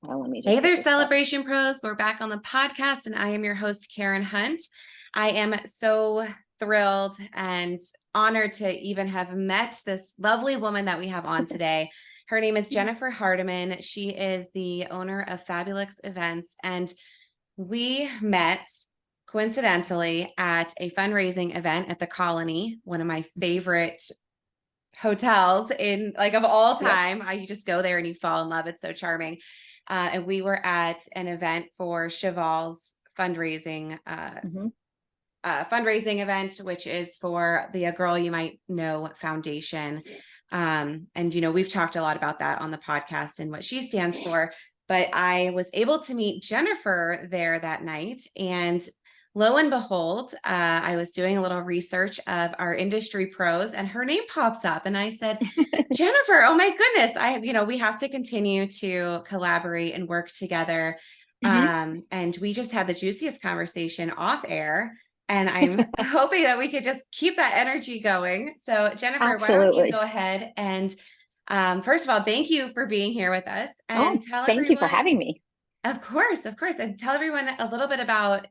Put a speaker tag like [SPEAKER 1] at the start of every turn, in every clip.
[SPEAKER 1] Let me
[SPEAKER 2] Hey
[SPEAKER 1] just hit
[SPEAKER 2] there,
[SPEAKER 1] this button.
[SPEAKER 2] Celebration Pros. We're back on the podcast, and I am your host, Karen Hunt. I am so thrilled and honored to even have met this lovely woman that we have on today. Her name is Jennifer Hardiman. She is the owner of Fabulous Events, and we met coincidentally at a fundraising event at the Colony, one of my favorite hotels in of all
[SPEAKER 1] Yep.
[SPEAKER 2] time. You just go there and you fall in love. It's so charming. And we were at an event for Cheval's
[SPEAKER 1] hmm
[SPEAKER 2] fundraising event, which is for the A Girl You Might Know Foundation. And we've talked a lot about that on the podcast and what she stands for. But I was able to meet Jennifer there that night, and lo and behold, I was doing a little research of our industry pros, and her name pops up, and I said, Jennifer, oh my goodness, we have to continue to collaborate and work together.
[SPEAKER 1] hmm
[SPEAKER 2] And we just had the juiciest conversation off air, and I'm hoping that we could just keep that energy going. So, Jennifer, why don't you
[SPEAKER 1] Absolutely.
[SPEAKER 2] go ahead and first of all, thank you for being here with us, and
[SPEAKER 1] Oh,
[SPEAKER 2] tell
[SPEAKER 1] thank you for
[SPEAKER 2] everyone,
[SPEAKER 1] having me.
[SPEAKER 2] of course, and tell everyone a little bit about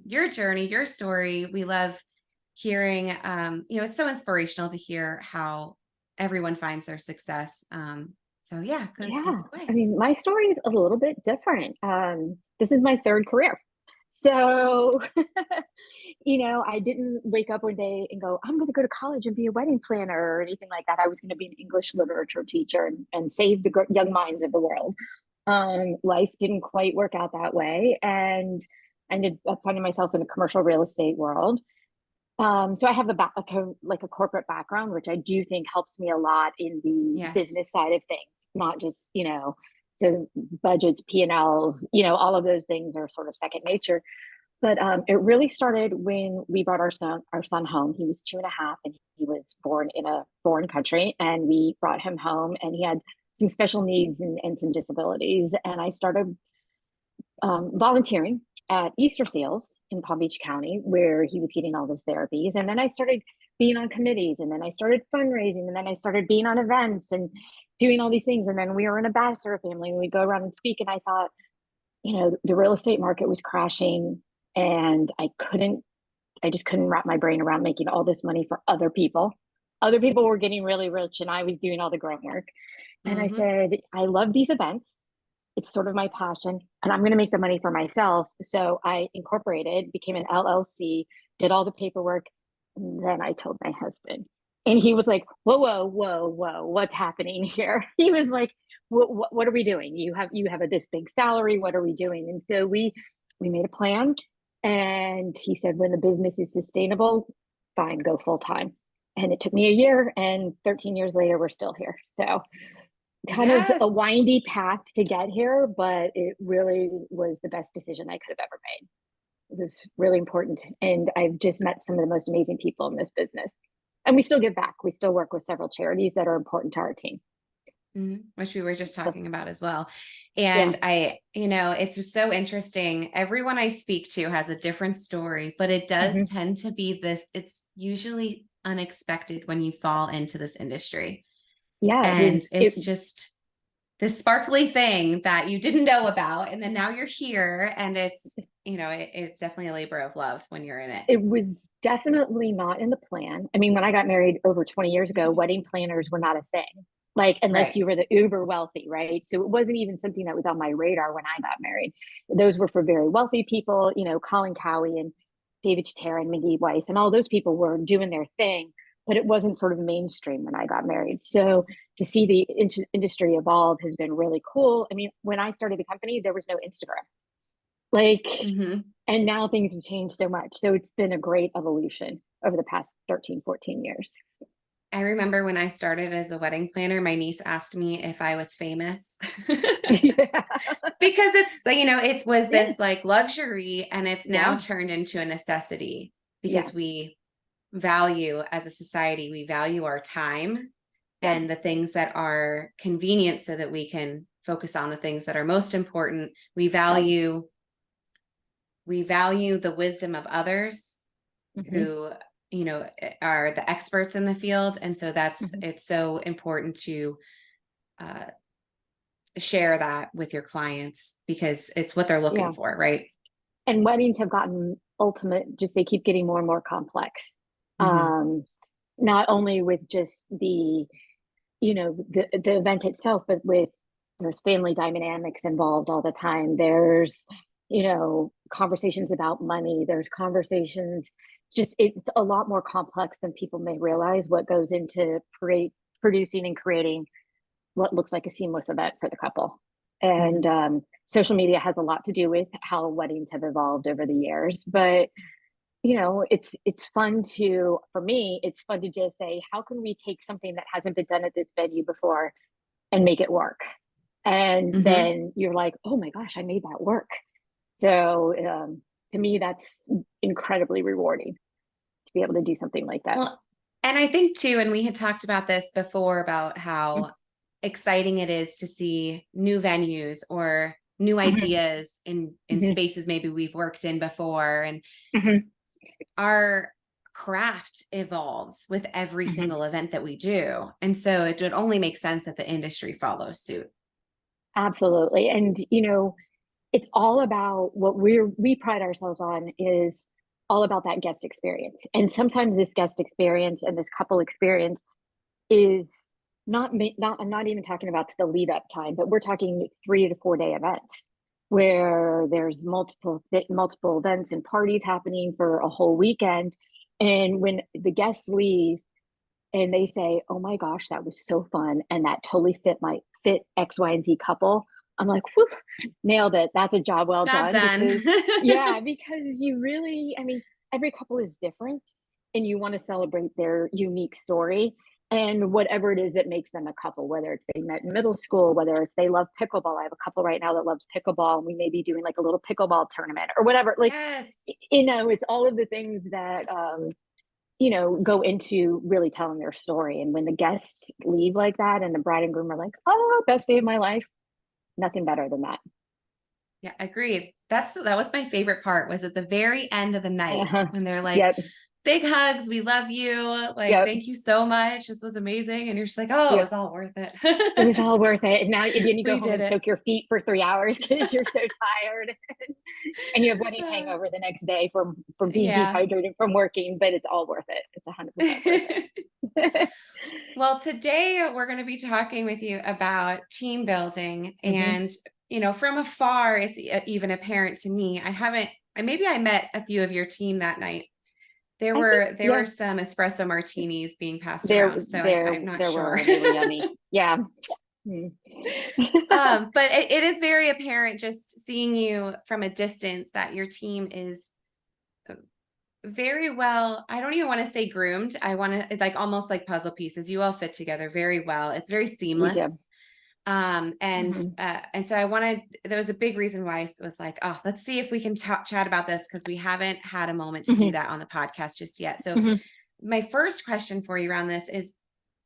[SPEAKER 2] your journey, your story. We love hearing, it's so inspirational to hear how everyone finds their success. So yeah, go take
[SPEAKER 1] Yeah.
[SPEAKER 2] it
[SPEAKER 1] I
[SPEAKER 2] away.
[SPEAKER 1] mean, my story is a little bit different. This is my third career. So, I didn't wake up one day and go, I'm going to go to college and be a wedding planner or anything like that. I was going to be an English literature teacher and save the young minds of the world. Life didn't quite work out that way. And I ended up finding myself in the commercial real estate world. So I have a corporate background, which I do think helps me a lot in the
[SPEAKER 2] Yes.
[SPEAKER 1] business side of things, not just, so budgets, P&Ls, all of those things are sort of second nature. But it really started when we brought our son home. He was 2.5 and he was born in a foreign country. And we brought him home and he had some special needs and some disabilities. And I started volunteering at Easter Seals in Palm Beach County, where he was getting all his therapies. And then I started being on committees, and then I started fundraising, and then I started being on events and doing all these things. And then we were an ambassador family, and we'd go around and speak. And I thought, the real estate market was crashing, and I just couldn't wrap my brain around making all this money for other people. Other people were getting really rich, and I was doing all the grunt work. And I
[SPEAKER 2] Mm-hmm.
[SPEAKER 1] said, I love these events. It's sort of my passion, and I'm going to make the money for myself. So I incorporated, became an LLC, did all the paperwork. And then I told my husband, and he was like, whoa, whoa, whoa, whoa, what's happening here? He was like, what are we doing? You have this big salary. What are we doing? And so we made a plan. And he said, when the business is sustainable, fine, go full time. And it took me a year, and 13 years later, we're still here. So kind of a
[SPEAKER 2] Yes.
[SPEAKER 1] windy path to get here, but it really was the best decision I could have ever made. It was really important. And I've just met some of the most amazing people in this business. And we still give back. We still work with several charities that are important to our team.
[SPEAKER 2] Which we were just
[SPEAKER 1] So,
[SPEAKER 2] talking about as well.
[SPEAKER 1] yeah.
[SPEAKER 2] And it's so interesting. Everyone I speak to has a different story, but it does
[SPEAKER 1] hmm
[SPEAKER 2] tend to be it's usually unexpected when you fall into this industry.
[SPEAKER 1] Yeah,
[SPEAKER 2] And
[SPEAKER 1] it
[SPEAKER 2] it's just this sparkly thing that you didn't know about. And then now you're here, and it's definitely a labor of love when you're in it.
[SPEAKER 1] it was definitely not in the plan. I mean, when I got married over 20 years ago, wedding planners were not a thing. Like, unless
[SPEAKER 2] Right.
[SPEAKER 1] you were the uber wealthy, right? So it wasn't even something that was on my radar when I got married. Those were for very wealthy people, Colin Cowie and David Chatera and Mindy Weiss, and all those people were doing their thing, but it wasn't sort of mainstream when I got married. So to see the industry evolve has been really cool. I mean, when I started the company, there was no Instagram. Like,
[SPEAKER 2] Mm-hmm.
[SPEAKER 1] and now things have changed so much. So it's been a great evolution over the past 13, 14 years.
[SPEAKER 2] I remember when I started as a wedding planner, my niece asked me if I was famous.
[SPEAKER 1] yeah.
[SPEAKER 2] Because it was
[SPEAKER 1] Yeah.
[SPEAKER 2] this luxury, and it's now
[SPEAKER 1] Yeah.
[SPEAKER 2] turned into a necessity
[SPEAKER 1] Yeah.
[SPEAKER 2] because we value, as a society, we value our time
[SPEAKER 1] Yep.
[SPEAKER 2] and the things that are convenient so that we can focus on the things that are most important. We
[SPEAKER 1] Yep.
[SPEAKER 2] value the wisdom of others
[SPEAKER 1] hmm
[SPEAKER 2] who are the experts in the field, and so
[SPEAKER 1] hmm
[SPEAKER 2] it's so important to uh, share that with your clients because it's what they're looking
[SPEAKER 1] Yeah.
[SPEAKER 2] for, right?
[SPEAKER 1] And weddings have gotten ultimate, just they keep getting more and more complex.
[SPEAKER 2] Hmm.
[SPEAKER 1] Um, Not only with just the event itself, but with there's family dynamics involved all the time. There's, conversations about money. There's conversations, it's a lot more complex than people may realize what goes into producing and creating what looks like a seamless event for the couple. And
[SPEAKER 2] Hmm.
[SPEAKER 1] social media has a lot to do with how weddings have evolved over the years. But it's fun to, for me, it's fun to just say, how can we take something that hasn't been done at this venue before and make it work? And
[SPEAKER 2] Hmm.
[SPEAKER 1] then you're like, oh my gosh, I made that work. So to me, that's incredibly rewarding to be able to do something like that.
[SPEAKER 2] Well, and I think too, and we had talked about this before about how exciting it is to see new venues or new
[SPEAKER 1] Mhm,
[SPEAKER 2] ideas in
[SPEAKER 1] mhm,
[SPEAKER 2] spaces maybe we've worked in before, and
[SPEAKER 1] mhm,
[SPEAKER 2] our craft evolves with every
[SPEAKER 1] mhm.
[SPEAKER 2] single event that we do. And so it would only make sense that the industry follows suit.
[SPEAKER 1] Absolutely. And it's all about what we pride ourselves on is all about that guest experience. And sometimes this guest experience and this couple experience is not I'm not even talking about the lead up time, but we're talking 3 to 4 day events where there's multiple events and parties happening for a whole weekend. And when the guests leave and they say, "Oh my gosh, that was so fun, and that totally fit X, Y, and Z couple." I'm like, "Whew, nailed it. That's a job well
[SPEAKER 2] Job
[SPEAKER 1] done."
[SPEAKER 2] done.
[SPEAKER 1] Because yeah, because you really, I mean, every couple is different, and you want to celebrate their unique story and whatever it is that makes them a couple. Whether it's they met in middle school, whether it's they love pickleball. I have a couple right now that loves pickleball, and we may be doing like a little pickleball tournament or whatever. Like,
[SPEAKER 2] Yes.
[SPEAKER 1] it's all of the things that go into really telling their story. And when the guests leave like that and the bride and groom are like, oh, best day of my life, nothing better than that.
[SPEAKER 2] Yeah, agreed. That was my favorite part was at the very end of the night
[SPEAKER 1] Uh-huh.
[SPEAKER 2] when they're like,
[SPEAKER 1] Yep.
[SPEAKER 2] big hugs, we love you. Like,
[SPEAKER 1] Yep.
[SPEAKER 2] thank you so much. This was amazing. And you're just like, oh, it
[SPEAKER 1] Yep.
[SPEAKER 2] was all worth
[SPEAKER 1] It was
[SPEAKER 2] it.
[SPEAKER 1] all worth it. And then you go
[SPEAKER 2] We
[SPEAKER 1] home
[SPEAKER 2] did
[SPEAKER 1] and
[SPEAKER 2] it.
[SPEAKER 1] soak your feet for 3 hours because you're so tired. And you have wedding hangover the next day from being
[SPEAKER 2] Yeah.
[SPEAKER 1] dehydrated from working, but it's all worth it. It's 100% worth it.
[SPEAKER 2] Well, today we're going to be talking with you about team building.
[SPEAKER 1] Hmm.
[SPEAKER 2] And, from afar, it's even apparent to me. Maybe I met a few of your team that night. There
[SPEAKER 1] I think,
[SPEAKER 2] were there
[SPEAKER 1] yeah,
[SPEAKER 2] were some espresso martinis being passed
[SPEAKER 1] there,
[SPEAKER 2] around, so
[SPEAKER 1] there,
[SPEAKER 2] I'm not
[SPEAKER 1] there
[SPEAKER 2] sure.
[SPEAKER 1] were. They were yummy. Yeah. Mm.
[SPEAKER 2] But it is very apparent just seeing you from a distance that your team is very well. I don't even want to say groomed. I want to like almost like puzzle pieces. You all fit together very well. It's very
[SPEAKER 1] We did.
[SPEAKER 2] seamless.
[SPEAKER 1] Mhm.
[SPEAKER 2] And so I wanted, there was a big reason why I was like, oh, let's see if we can chat about this because we haven't had a moment to do
[SPEAKER 1] Mhm.
[SPEAKER 2] that on the podcast just yet. So
[SPEAKER 1] Mhm.
[SPEAKER 2] my first question for you around this is,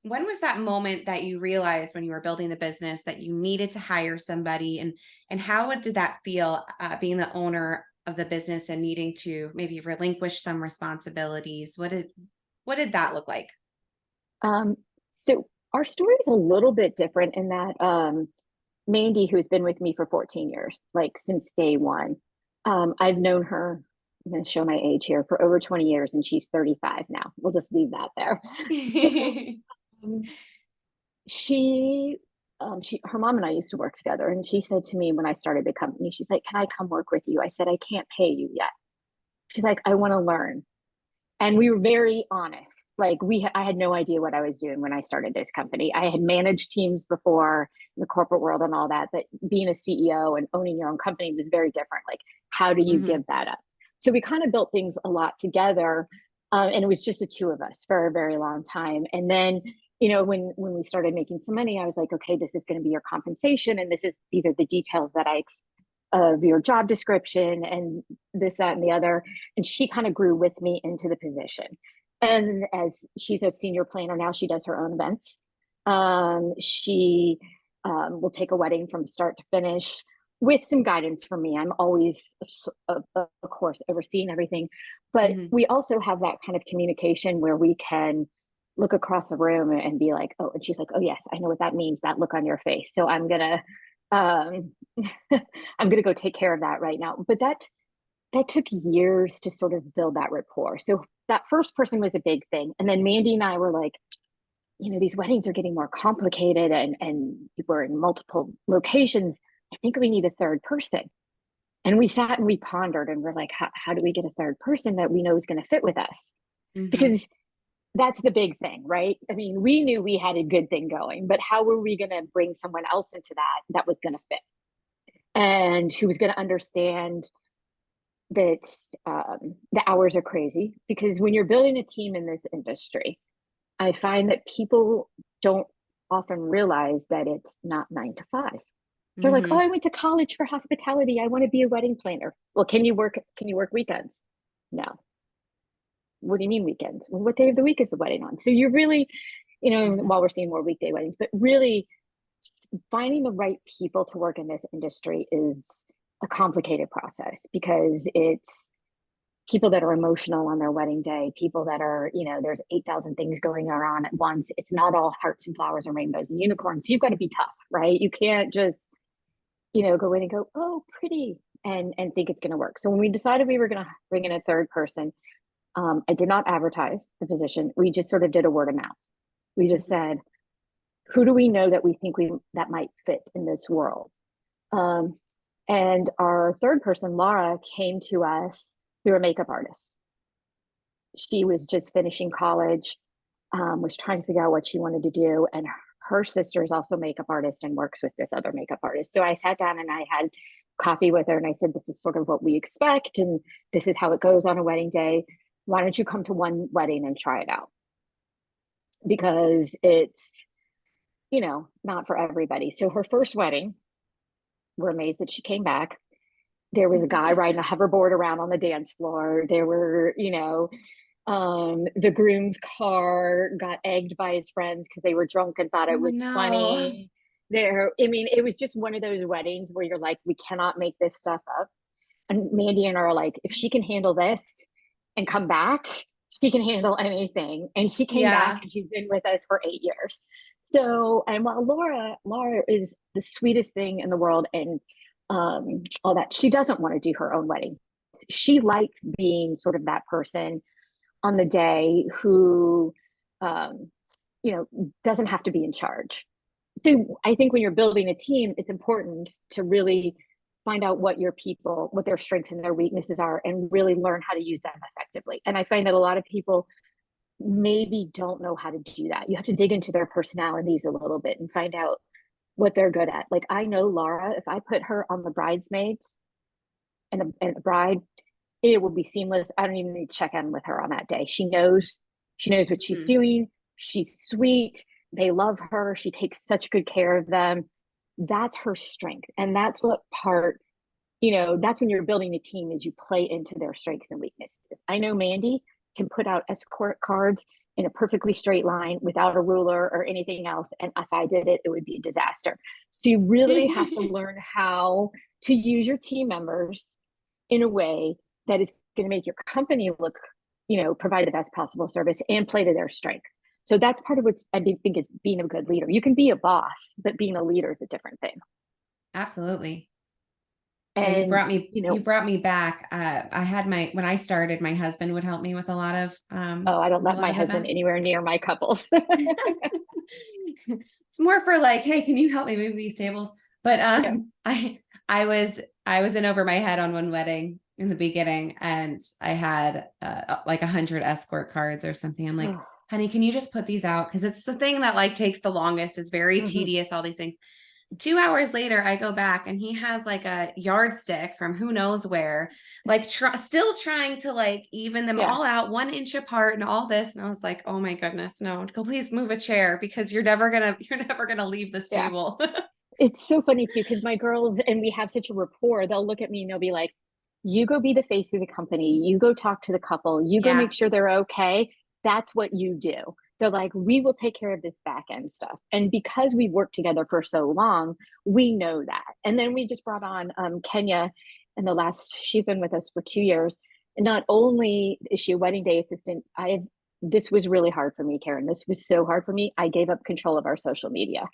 [SPEAKER 2] when was that moment that you realized when you were building the business that you needed to hire somebody, and how did that feel, being the owner of the business and needing to maybe relinquish some responsibilities? What did that look like?
[SPEAKER 1] Um, so our story is a little bit different in that Mandy, who's been with me for 14 years, like since day one, I've known her. I'm going to show my age here for over 20 years, and she's 35 now. We'll just leave that there. Um, she, her mom and I used to work together, and she said to me when I started the company, she's like, "Can I come work with you?" I said, "I can't pay you yet." She's like, "I want to learn." And we were very honest. Like I had no idea what I was doing when I started this company. I had managed teams before in the corporate world and all that, but being a CEO and owning your own company was very different. Like, how do you
[SPEAKER 2] Hmm.
[SPEAKER 1] give that up? So we kind of built things a lot together, and it was just the two of us for a very long time. And then, when we started making some money, I was like, okay, this is going to be your compensation, and this is either the details that of your job description and this, that, and the other. And she kind of grew with me into the position. And as she's a senior planner now, she does her own events. She will take a wedding from start to finish with some guidance from me. I'm always, of course, overseeing everything. But
[SPEAKER 2] Hmm.
[SPEAKER 1] we also have that kind of communication where we can look across the room and be like, oh, and she's like, oh, yes, I know what that means, that look on your face. So I'm going to um, I'm going to go take care of that right now. But that took years to sort of build that rapport. So that first person was a big thing. And then Mandy and I were like, these weddings are getting more complicated and we're in multiple locations. I think we need a third person. And we sat and we pondered and we're like, how do we get a third person that we know is going to fit with us?
[SPEAKER 2] Mhm.
[SPEAKER 1] Because that's the big thing, right? I mean, we knew we had a good thing going, but how were we going to bring someone else into that was going to fit and who was going to understand that the hours are crazy? Because when you're building a team in this industry, I find that people don't often realize that it's not 9 to 5. They're like, oh,
[SPEAKER 2] Mhm.
[SPEAKER 1] I went to college for hospitality. I want to be a wedding planner. Well, can you work weekends? No. What do you mean weekends? Well, what day of the week is the wedding on? So you're really,
[SPEAKER 2] Mhm.
[SPEAKER 1] while we're seeing more weekday weddings, but really finding the right people to work in this industry is a complicated process because it's people that are emotional on their wedding day, people that are, there's 8,000 things going on at once. It's not all hearts and flowers and rainbows and unicorns. You've got to be tough, right? You can't just, go in and go, oh, pretty, and think it's going to work. So when we decided we were going to bring in a third person, I did not advertise the position. We just sort of did a word of mouth. We just
[SPEAKER 2] Mhm.
[SPEAKER 1] said, who do we know that we think we that might fit in this world? Um, and our third person, Laura, came to us through a makeup artist. She was just finishing college, was trying to figure out what she wanted to do, and her sister is also a makeup artist and works with this other makeup artist. So I sat down and I had coffee with her, and I said, "This is sort of what we expect, and this is how it goes on a wedding day. Why don't you come to one wedding and try it out? Because it's not for everybody." So her first wedding, we're amazed that she came back. There was a guy riding a hoverboard around on the dance floor. There were, the groom's car got egged by his friends because they were drunk and thought
[SPEAKER 2] Oh
[SPEAKER 1] it was
[SPEAKER 2] no.
[SPEAKER 1] funny. I mean, it was just one of those weddings where you're like, we cannot make this stuff up. And Mandy and I are like, if she can handle this and come back, she can handle anything. And she came back
[SPEAKER 2] Yeah.
[SPEAKER 1] and she's been with us for 8 years. So, and while Laura is the sweetest thing in the world and all that, she doesn't want to do her own wedding. She likes being sort of that person on the day who, um, doesn't have to be in charge. So I think when you're building a team, it's important to really find out what their strengths and their weaknesses are, and really learn how to use them effectively. And I find that a lot of people maybe don't know how to do that. You have to dig into their personalities a little bit and find out what they're good at. Like I know Laura, if I put her on the bridesmaids and a bride, it will be seamless. I don't even need to check in with her on that day. She knows what she's
[SPEAKER 2] Mhm.
[SPEAKER 1] doing. She's sweet. They love her. She takes such good care of them. That's her strength. And that's what part, that's when you're building a team is you play into their strengths and weaknesses. I know Mandy can put out escort cards in a perfectly straight line without a ruler or anything else. And if I did it, it would be a disaster. So you really have to learn how to use your team members in a way that is going to make your company look, provide the best possible service and play to their strengths. So that's part of what I think is being a good leader. You can be a boss, but being a leader is a different thing.
[SPEAKER 2] Absolutely. So
[SPEAKER 1] And,
[SPEAKER 2] you brought me back. I had when I started, my husband would help me
[SPEAKER 1] oh, I don't
[SPEAKER 2] with a
[SPEAKER 1] let
[SPEAKER 2] lot
[SPEAKER 1] my
[SPEAKER 2] of
[SPEAKER 1] husband
[SPEAKER 2] events.
[SPEAKER 1] anywhere near my couples.
[SPEAKER 2] It's more for like, hey, can you help me move these tables? But
[SPEAKER 1] Yeah.
[SPEAKER 2] I was in over my head on one wedding in the beginning, and I had like 100 escort cards or something. I'm like,
[SPEAKER 1] Oh,
[SPEAKER 2] honey, can you just put these out? Because it's the thing that like takes the longest, is very
[SPEAKER 1] mhm.
[SPEAKER 2] tedious, all these things. 2 hours later, I go back and he has like a yardstick from who knows where, like still trying to like even them
[SPEAKER 1] Yeah.
[SPEAKER 2] all out 1 inch apart and all this. And I was like, oh my goodness, no, go please move a chair because you're never gonna leave this
[SPEAKER 1] Yeah.
[SPEAKER 2] table.
[SPEAKER 1] It's so funny too, because my girls and we have such a rapport, they'll look at me and they'll be like, you go be the face of the company, you go talk to the couple, you go
[SPEAKER 2] Yeah.
[SPEAKER 1] make sure they're okay. That's what you do. They're like, we will take care of this back end stuff. And because we've worked together for so long, we know that. And then we just brought on Kenya in she's been with us for 2 years. And not only is she a wedding day assistant, this was really hard for me, Karen. This was so hard for me. I gave up control of our social media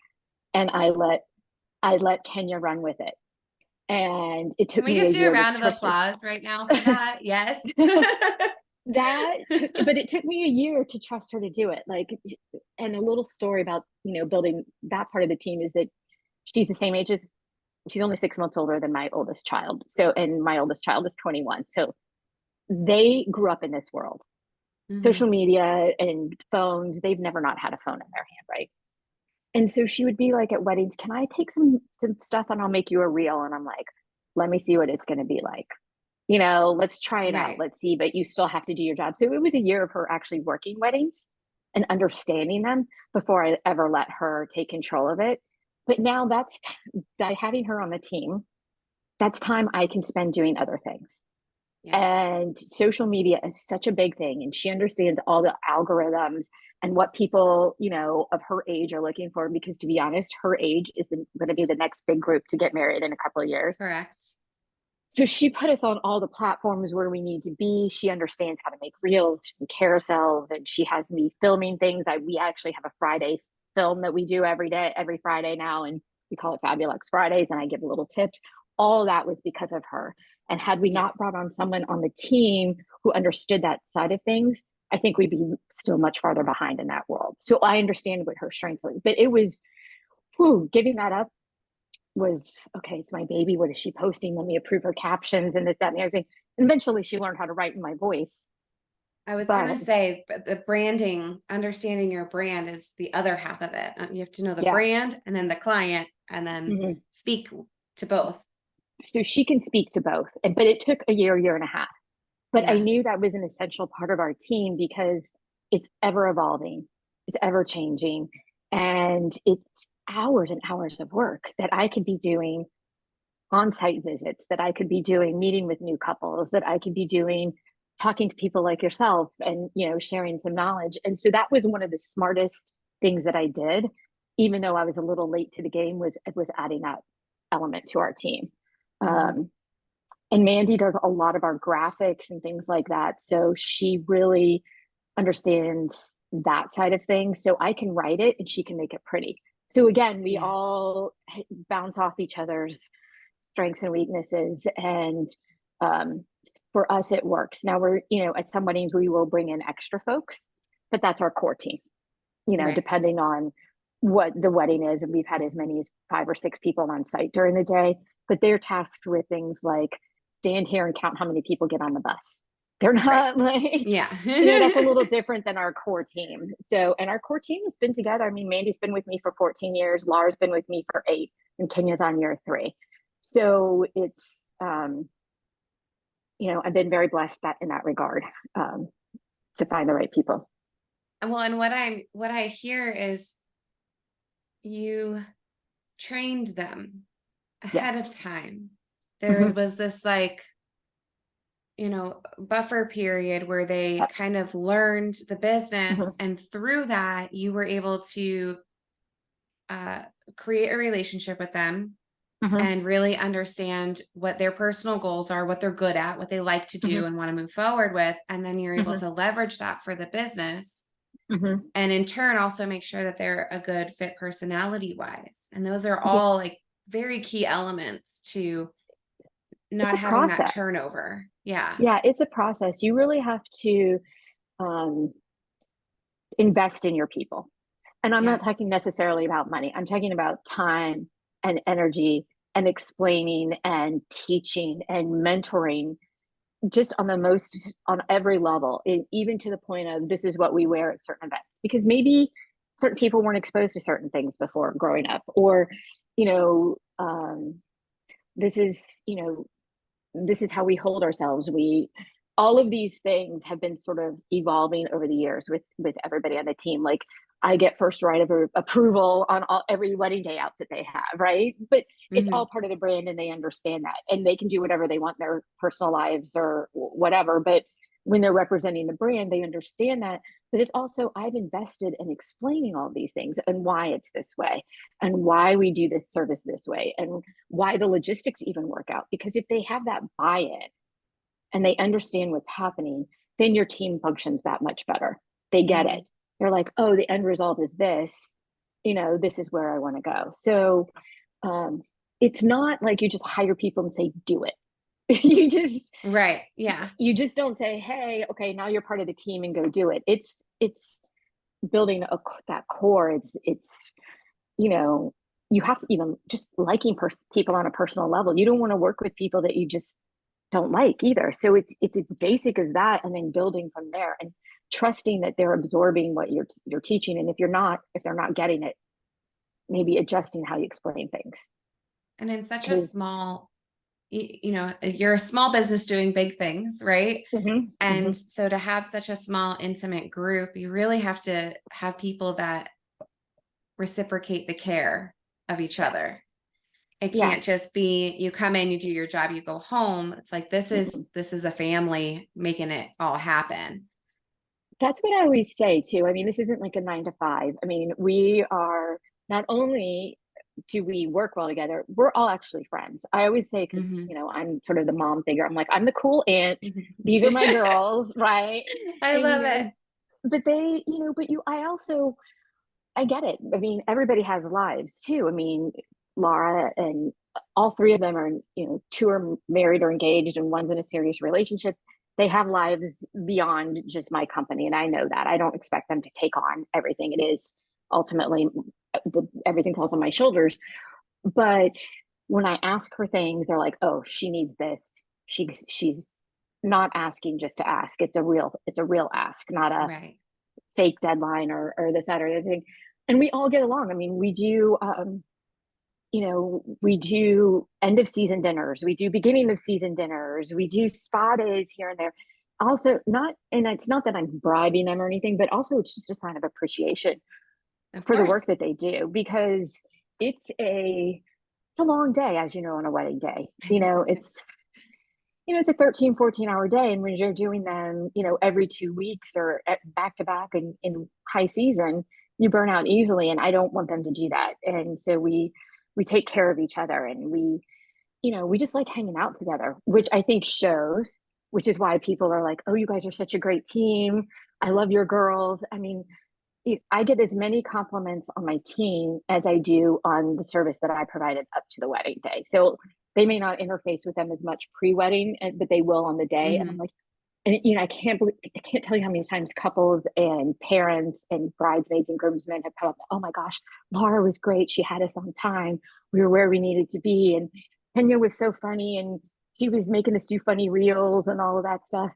[SPEAKER 1] and I let I let Kenya run with it. And it
[SPEAKER 2] Can
[SPEAKER 1] took
[SPEAKER 2] we
[SPEAKER 1] me a
[SPEAKER 2] just do a
[SPEAKER 1] year to
[SPEAKER 2] round of
[SPEAKER 1] trust her.
[SPEAKER 2] applause right now for that? Yes.
[SPEAKER 1] But it took me a year to trust her to do it. Like, and a little story about, building that part of the team is that she's the same age as, she's only 6 months older than my oldest child. So, and my oldest child is 21. So they grew up in this world. Social
[SPEAKER 2] Mhm.
[SPEAKER 1] media and phones, they've never not had a phone in their hand, right? And so she would be like at weddings, can I take some stuff and I'll make you a reel? And I'm like, let me see what it's going to be like. Let's try it out.
[SPEAKER 2] Right.
[SPEAKER 1] Let's see, but you still have to do your job. So it was a year of her actually working weddings and understanding them before I ever let her take control of it. But now by having her on the team, that's time I can spend doing other things.
[SPEAKER 2] Yes.
[SPEAKER 1] And social media is such a big thing. And she understands all the algorithms and what people, of her age are looking for. Because to be honest, her age is going to be the next big group to get married in a couple of years.
[SPEAKER 2] Correct.
[SPEAKER 1] So she put us on all the platforms where we need to be. She understands how to make reels and carousels, and she has me filming things. We actually have a Friday film that we do every Friday now, and we call it Fabulous Fridays, and I give little tips. All that was because of her. And had we not
[SPEAKER 2] Yes.
[SPEAKER 1] brought on someone on the team who understood that side of things, I think we'd be still much farther behind in that world. So I understand what her strengths were, but it was, giving that up was, okay, it's my baby. What is she posting? Let me approve her captions and this, that, and the other thing. And eventually she learned how to write in my voice.
[SPEAKER 2] I was going
[SPEAKER 1] But
[SPEAKER 2] to say, but the branding, understanding your brand is the other half of it. You have to know the
[SPEAKER 1] yeah.
[SPEAKER 2] brand and then the client and then
[SPEAKER 1] Mhm.
[SPEAKER 2] speak to both.
[SPEAKER 1] So she can speak to both. But it took a year and a half. But I
[SPEAKER 2] Yeah.
[SPEAKER 1] knew that was an essential part of our team because it's ever evolving, it's ever changing, and it's hours and hours of work that I could be doing on-site visits, that I could be doing meeting with new couples, that I could be doing talking to people like yourself and sharing some knowledge. And so that was one of the smartest things that I did, even though I was a little late to the game, was adding that element to our team.
[SPEAKER 2] Mhm.
[SPEAKER 1] um, and Mandy does a lot of our graphics and things like that, so she really understands that side of things. So I can write it and she can make it pretty. So again, we
[SPEAKER 2] Yeah.
[SPEAKER 1] all bounce off each other's strengths and weaknesses. And um, for us, it works. Now at some weddings, we will bring in extra folks, but that's our core team,
[SPEAKER 2] Right.
[SPEAKER 1] depending on what the wedding is. And we've had as many as 5 or 6 people on site during the day, but they're tasked with things like stand here and count how many people get on the bus. They're
[SPEAKER 2] Right.
[SPEAKER 1] not like,
[SPEAKER 2] Yeah.
[SPEAKER 1] that's a little different than our core team. So, and our core team has been together. I mean, Mandy's been with me for 14 years. Laura's been with me for 8, and Kenya's on year 3. So it's, I've been very blessed in that regard, to find the right people.
[SPEAKER 2] Well, and what I hear is you trained them ahead
[SPEAKER 1] Yes.
[SPEAKER 2] of time. There
[SPEAKER 1] Mm-hmm.
[SPEAKER 2] was this like, buffer period where they
[SPEAKER 1] Yep.
[SPEAKER 2] kind of learned the business,
[SPEAKER 1] Mm-hmm.
[SPEAKER 2] and through that you were able to uh, create a relationship with them
[SPEAKER 1] Mm-hmm.
[SPEAKER 2] and really understand what their personal goals are, what they're good at, what they like to
[SPEAKER 1] Mm-hmm.
[SPEAKER 2] do and want to move forward with, and then you're able
[SPEAKER 1] Mm-hmm.
[SPEAKER 2] to leverage that for the business,
[SPEAKER 1] Mm-hmm.
[SPEAKER 2] and in turn also make sure that they're a good fit personality wise, and those are
[SPEAKER 1] Yeah.
[SPEAKER 2] all like very key elements to
[SPEAKER 1] It's
[SPEAKER 2] not
[SPEAKER 1] a
[SPEAKER 2] having that
[SPEAKER 1] process.
[SPEAKER 2] turnover. Yeah.
[SPEAKER 1] Yeah, it's a process. You really have to um, invest in your people. And I'm not
[SPEAKER 2] Yes.
[SPEAKER 1] talking necessarily about money. I'm talking about time and energy and explaining and teaching and mentoring, just on every level, even to the point of this is what we wear at certain events, because maybe certain people weren't exposed to certain things before growing up, or you know um, this is you know this is how we hold ourselves. We All of these things have been sort of evolving over the years with everybody on the team. Like, I get first right of approval on every wedding day outfit they have, right? But it's
[SPEAKER 2] Hmm.
[SPEAKER 1] all part of the brand, and they understand that, and they can do whatever they want in their personal lives or whatever. But when they're representing the brand, they understand that. But it's also, I've invested in explaining all these things and why it's this way, and why we do this service this way, and why the logistics even work out. Because if they have that buy-in and they understand what's happening, then your team functions that much better. They get it.
[SPEAKER 2] Hmm.
[SPEAKER 1] They're like, oh, the end result is this. This is where I want to go. So it's not like you just hire people and say, do it. you just,
[SPEAKER 2] Right. Yeah.
[SPEAKER 1] you just don't say, hey, okay, now you're part of the team and go do it. It's building that core. It's, you know, you have to even just liking people on a personal level. You don't want to work with people that you just don't like either. So it's as basic as that, and then building from there and trusting that they're absorbing what you're teaching. And if they're not getting it, maybe adjusting how you explain things.
[SPEAKER 2] And in such a
[SPEAKER 1] Because
[SPEAKER 2] small, you're a small business doing big things, right?
[SPEAKER 1] mm-hmm,
[SPEAKER 2] And
[SPEAKER 1] mm-hmm,
[SPEAKER 2] so to have such a small, intimate group, you really have to have people that reciprocate the care of each other. It
[SPEAKER 1] yeah,
[SPEAKER 2] can't just be you come in, you do your job, you go home. It's like
[SPEAKER 1] mm-hmm.
[SPEAKER 2] this is a family making it all happen.
[SPEAKER 1] That's what I always say too. I mean, this isn't like a 9 to 5. I mean, we are not only do we work well together, we're all actually friends. I always say, because,
[SPEAKER 2] Mhm.
[SPEAKER 1] I'm sort of the mom figure. I'm like, I'm the cool aunt. These are my girls, right?
[SPEAKER 2] I
[SPEAKER 1] And,
[SPEAKER 2] love it.
[SPEAKER 1] but they, I get it. I mean, everybody has lives too. I mean, Laura and all three of them are, two are married or engaged and one's in a serious relationship. They have lives beyond just my company. And I know that. I don't expect them to take on everything. It is ultimately everything falls on my shoulders. But when I ask her things, they're like, oh, she needs this. She's not asking just to ask. It's a real ask, not a
[SPEAKER 2] Right.
[SPEAKER 1] fake deadline or this, that, or the other thing. And we all get along. I mean, we do end of season dinners, we do beginning of season dinners, we do spa days here and there. Also, and it's not that I'm bribing them or anything, but also it's just a sign of appreciation
[SPEAKER 2] Of
[SPEAKER 1] for the work
[SPEAKER 2] course.
[SPEAKER 1] that they do, because it's a long day, as you know, on a wedding day. It's a 13, 14-hour day. And when you're doing them, every 2 weeks or back to back in high season, you burn out easily. And I don't want them to do that. And so we take care of each other, and we just like hanging out together, which I think shows, which is why people are like, oh, you guys are such a great team. I love your girls. I mean, I get as many compliments on my team as I do on the service that I provided up to the wedding day. So they may not interface with them as much pre-wedding, but they will on the day. And I'm
[SPEAKER 2] Hmm.
[SPEAKER 1] like, and I can't tell you how many times couples and parents and bridesmaids and groomsmen have come up. Oh my gosh, Laura was great. She had us on time. We were where we needed to be, and Kenya was so funny, and she was making us do funny reels and all of that stuff.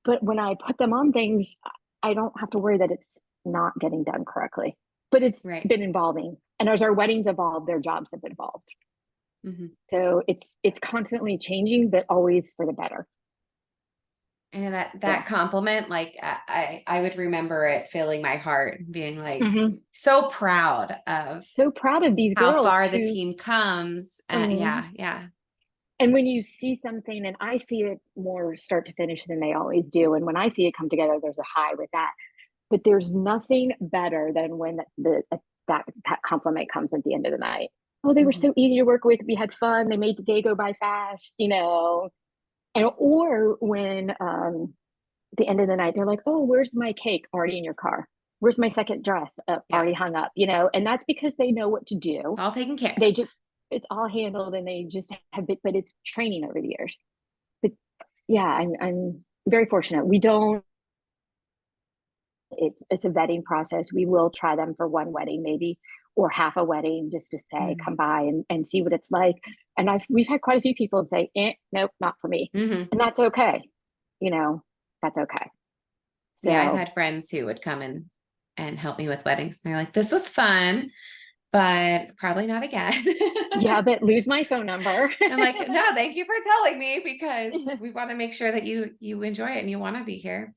[SPEAKER 1] But when I put them on things, I don't have to worry that it's not getting done correctly. But it's
[SPEAKER 2] Right.
[SPEAKER 1] been evolving, and as our weddings evolve, their jobs have evolved.
[SPEAKER 2] Hmm.
[SPEAKER 1] So it's constantly changing, but always for the better.
[SPEAKER 2] I know that
[SPEAKER 1] So
[SPEAKER 2] compliment, like I would remember it filling my heart, being like
[SPEAKER 1] mhm.
[SPEAKER 2] so proud of
[SPEAKER 1] So proud of these
[SPEAKER 2] how
[SPEAKER 1] girls
[SPEAKER 2] far the
[SPEAKER 1] who,
[SPEAKER 2] team comes.
[SPEAKER 1] mhm.
[SPEAKER 2] Yeah, yeah.
[SPEAKER 1] And when you see something, and I see it more start to finish than they always do, and when I see it come together, there's a high with that. But there's nothing better than when that compliment comes at the end of the night. Oh, they were
[SPEAKER 2] Hmm.
[SPEAKER 1] so easy to work with. We had fun. They made the day go by fast. And or when at the end of the night they're like, "Oh, where's my cake? Already in your car. Where's my second dress?
[SPEAKER 2] Yeah,
[SPEAKER 1] Already hung up." And that's because they know what to
[SPEAKER 2] it's
[SPEAKER 1] do.
[SPEAKER 2] all taken care.
[SPEAKER 1] They just It's all handled, and they just have been, but it's training over the years. But yeah, I'm very fortunate. We don't it's a vetting process. We will try them for one wedding, maybe, or half a wedding, just to say,
[SPEAKER 2] Hmm.
[SPEAKER 1] come by and see what it's like. And we've had quite a few people say, nope, not for me.
[SPEAKER 2] Hmm.
[SPEAKER 1] And that's okay. You know, that's okay.
[SPEAKER 2] Yeah, I've
[SPEAKER 1] So
[SPEAKER 2] had friends who would come and help me with weddings. And they're like, "This was fun, but probably not again."
[SPEAKER 1] yeah, but lose my phone number.
[SPEAKER 2] I'm like, "No, thank you for telling me because we want to make sure that you enjoy it and you want to be here."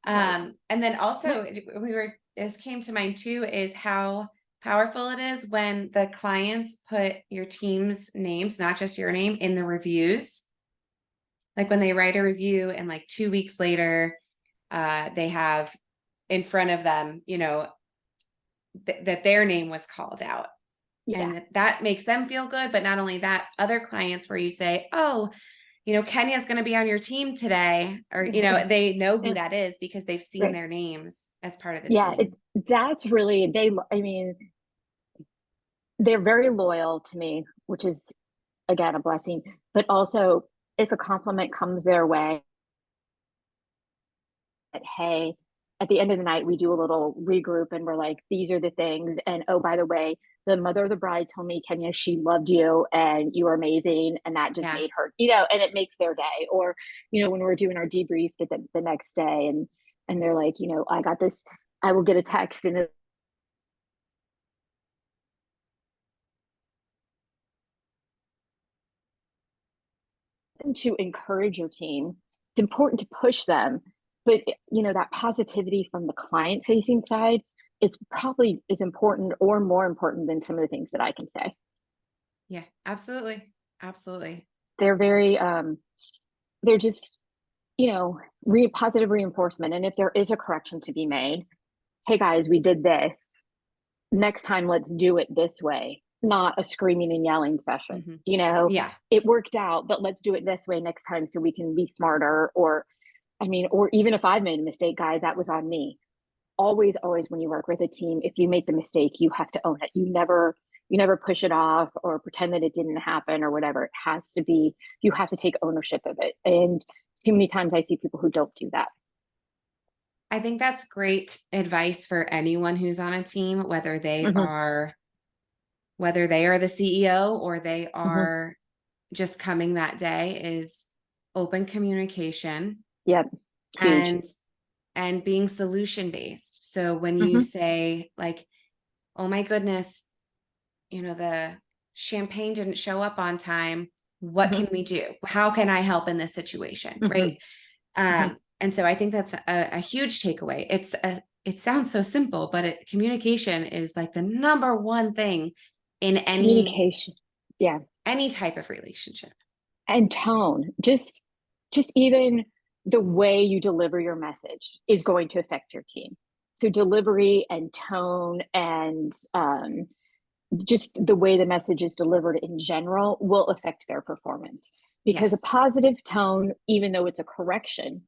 [SPEAKER 1] Right.
[SPEAKER 2] And then also this came to mind too, is how powerful it is when the clients put your team's names, not just your name, in the reviews. Like when they write a review and like 2 weeks later, they have in front of them, that their name was called out.
[SPEAKER 1] Yeah.
[SPEAKER 2] And that makes them feel good. But not only that, other clients where you say, oh, Kenya's going to be on your team today, or, they know who that is because they've seen
[SPEAKER 1] Right.
[SPEAKER 2] their names as part of the
[SPEAKER 1] Yeah.
[SPEAKER 2] team.
[SPEAKER 1] That's really, I mean, they're very loyal to me, which is again a blessing. But also, if a compliment comes their way, that hey, at the end of the night, we do a little regroup and we're like, these are the things. And oh, by the way, the mother of the bride told me, Kenya, she loved you and you were amazing. And that just
[SPEAKER 2] Yeah.
[SPEAKER 1] made her, and it makes their day. Or, when we're doing our debrief the next day and they're like, I got this, I will get a text and to encourage your team. It's important to push them, but that positivity from the client facing side, it's probably as important or more important than some of the things that I can say.
[SPEAKER 2] Yeah, absolutely. Absolutely.
[SPEAKER 1] They're very they're just, positive reinforcement. And if there is a correction to be made, hey guys, we did this. Next time, let's do it this way, not a screaming and yelling session.
[SPEAKER 2] Hmm.
[SPEAKER 1] You know,
[SPEAKER 2] Yeah.
[SPEAKER 1] it worked out, but let's do it this way next time so we can be smarter. Or even if I've made a mistake, guys, that was on me. Always, always, when you work with a team, if you make the mistake, you have to own it. You never push it off or pretend that it didn't happen or whatever. It has to be, you have to take ownership of it. And too many times I see people who don't do that.
[SPEAKER 2] I think that's great advice for anyone who's on a team,
[SPEAKER 1] Mm-hmm,
[SPEAKER 2] whether they are the CEO or they
[SPEAKER 1] mm-hmm.
[SPEAKER 2] are just coming that day, is open communication
[SPEAKER 1] Yep. Huge.
[SPEAKER 2] and being solution based. So when you
[SPEAKER 1] Mm-hmm,
[SPEAKER 2] say like, oh my goodness, the champagne didn't show up on time, what
[SPEAKER 1] mm-hmm,
[SPEAKER 2] can we do? How can I help in this situation?
[SPEAKER 1] mm-hmm,
[SPEAKER 2] Right.
[SPEAKER 1] mm-hmm.
[SPEAKER 2] And so I think that's a huge takeaway. It sounds so simple, but communication is like the number one thing in
[SPEAKER 1] Communication. Yeah.
[SPEAKER 2] any type of relationship.
[SPEAKER 1] And tone. Just even the way you deliver your message is going to affect your team. So delivery and tone and just the way the message is delivered in general will affect their performance, because a
[SPEAKER 2] Yes.
[SPEAKER 1] positive tone, even though it's a correction,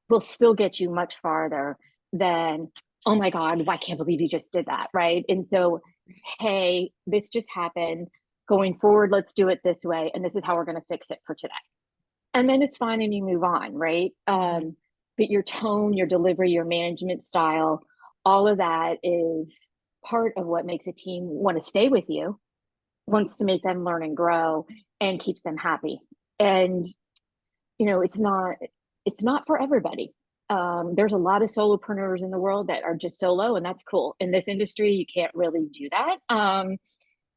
[SPEAKER 1] will still get you much farther than, oh my God, I can't believe you just did that. Right. And so, hey, this just happened. Going forward, let's do it this way. And this is how we're going to fix it for today. And then it's fine and you move on. Right.
[SPEAKER 2] Mhm.
[SPEAKER 1] But your tone, your delivery, your management style, all of that is part of what makes a team want to stay with you, wants to make them learn and grow, and keeps them happy. And it's not for everybody. There's a lot of solopreneurs in the world that are just solo, and that's cool. In this industry, you can't really do that.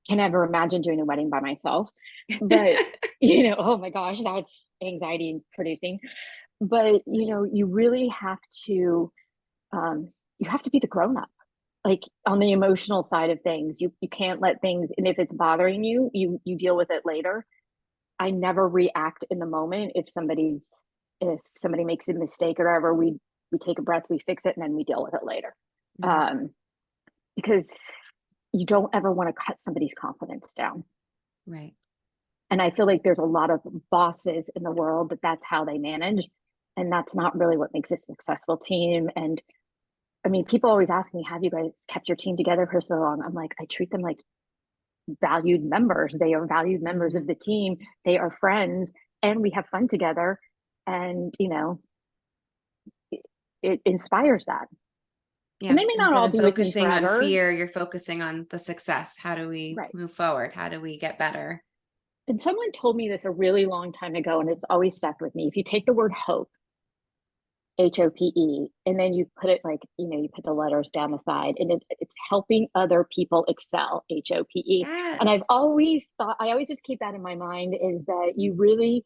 [SPEAKER 1] Can ever imagine doing a wedding by myself, but oh my gosh, that's anxiety producing. But you really have to, be the grown up, like on the emotional side of things. You can't let things, and if it's bothering you, you deal with it later. I never react in the moment. If somebody makes a mistake or whatever, we take a breath, we fix it, and then we deal with it later.
[SPEAKER 2] Mhm.
[SPEAKER 1] Um, because you don't ever want to cut somebody's confidence down.
[SPEAKER 2] Right.
[SPEAKER 1] And I feel like there's a lot of bosses in the world that that's how they manage, and that's not really what makes a successful team. And I mean, people always ask me, "Have you guys kept your team together for so long?" I'm like, I treat them like valued members. They are valued members of
[SPEAKER 2] Mhm.
[SPEAKER 1] the team. They are friends, and we have fun together. And it inspires that. And
[SPEAKER 2] Yeah.
[SPEAKER 1] they may not
[SPEAKER 2] Instead
[SPEAKER 1] all
[SPEAKER 2] of
[SPEAKER 1] be with me
[SPEAKER 2] focusing on
[SPEAKER 1] forever,
[SPEAKER 2] fear, you're focusing on the success. How do we
[SPEAKER 1] right?
[SPEAKER 2] move forward? How do we get better?
[SPEAKER 1] And someone told me this a really long time ago, and it's always stuck with me. If you take the word hope, HOPE, and then you put it like, you put the letters down the side, and it's helping other people excel, HOPE. And I've
[SPEAKER 2] Yes.
[SPEAKER 1] always thought, I always just keep that in my mind, is that you really,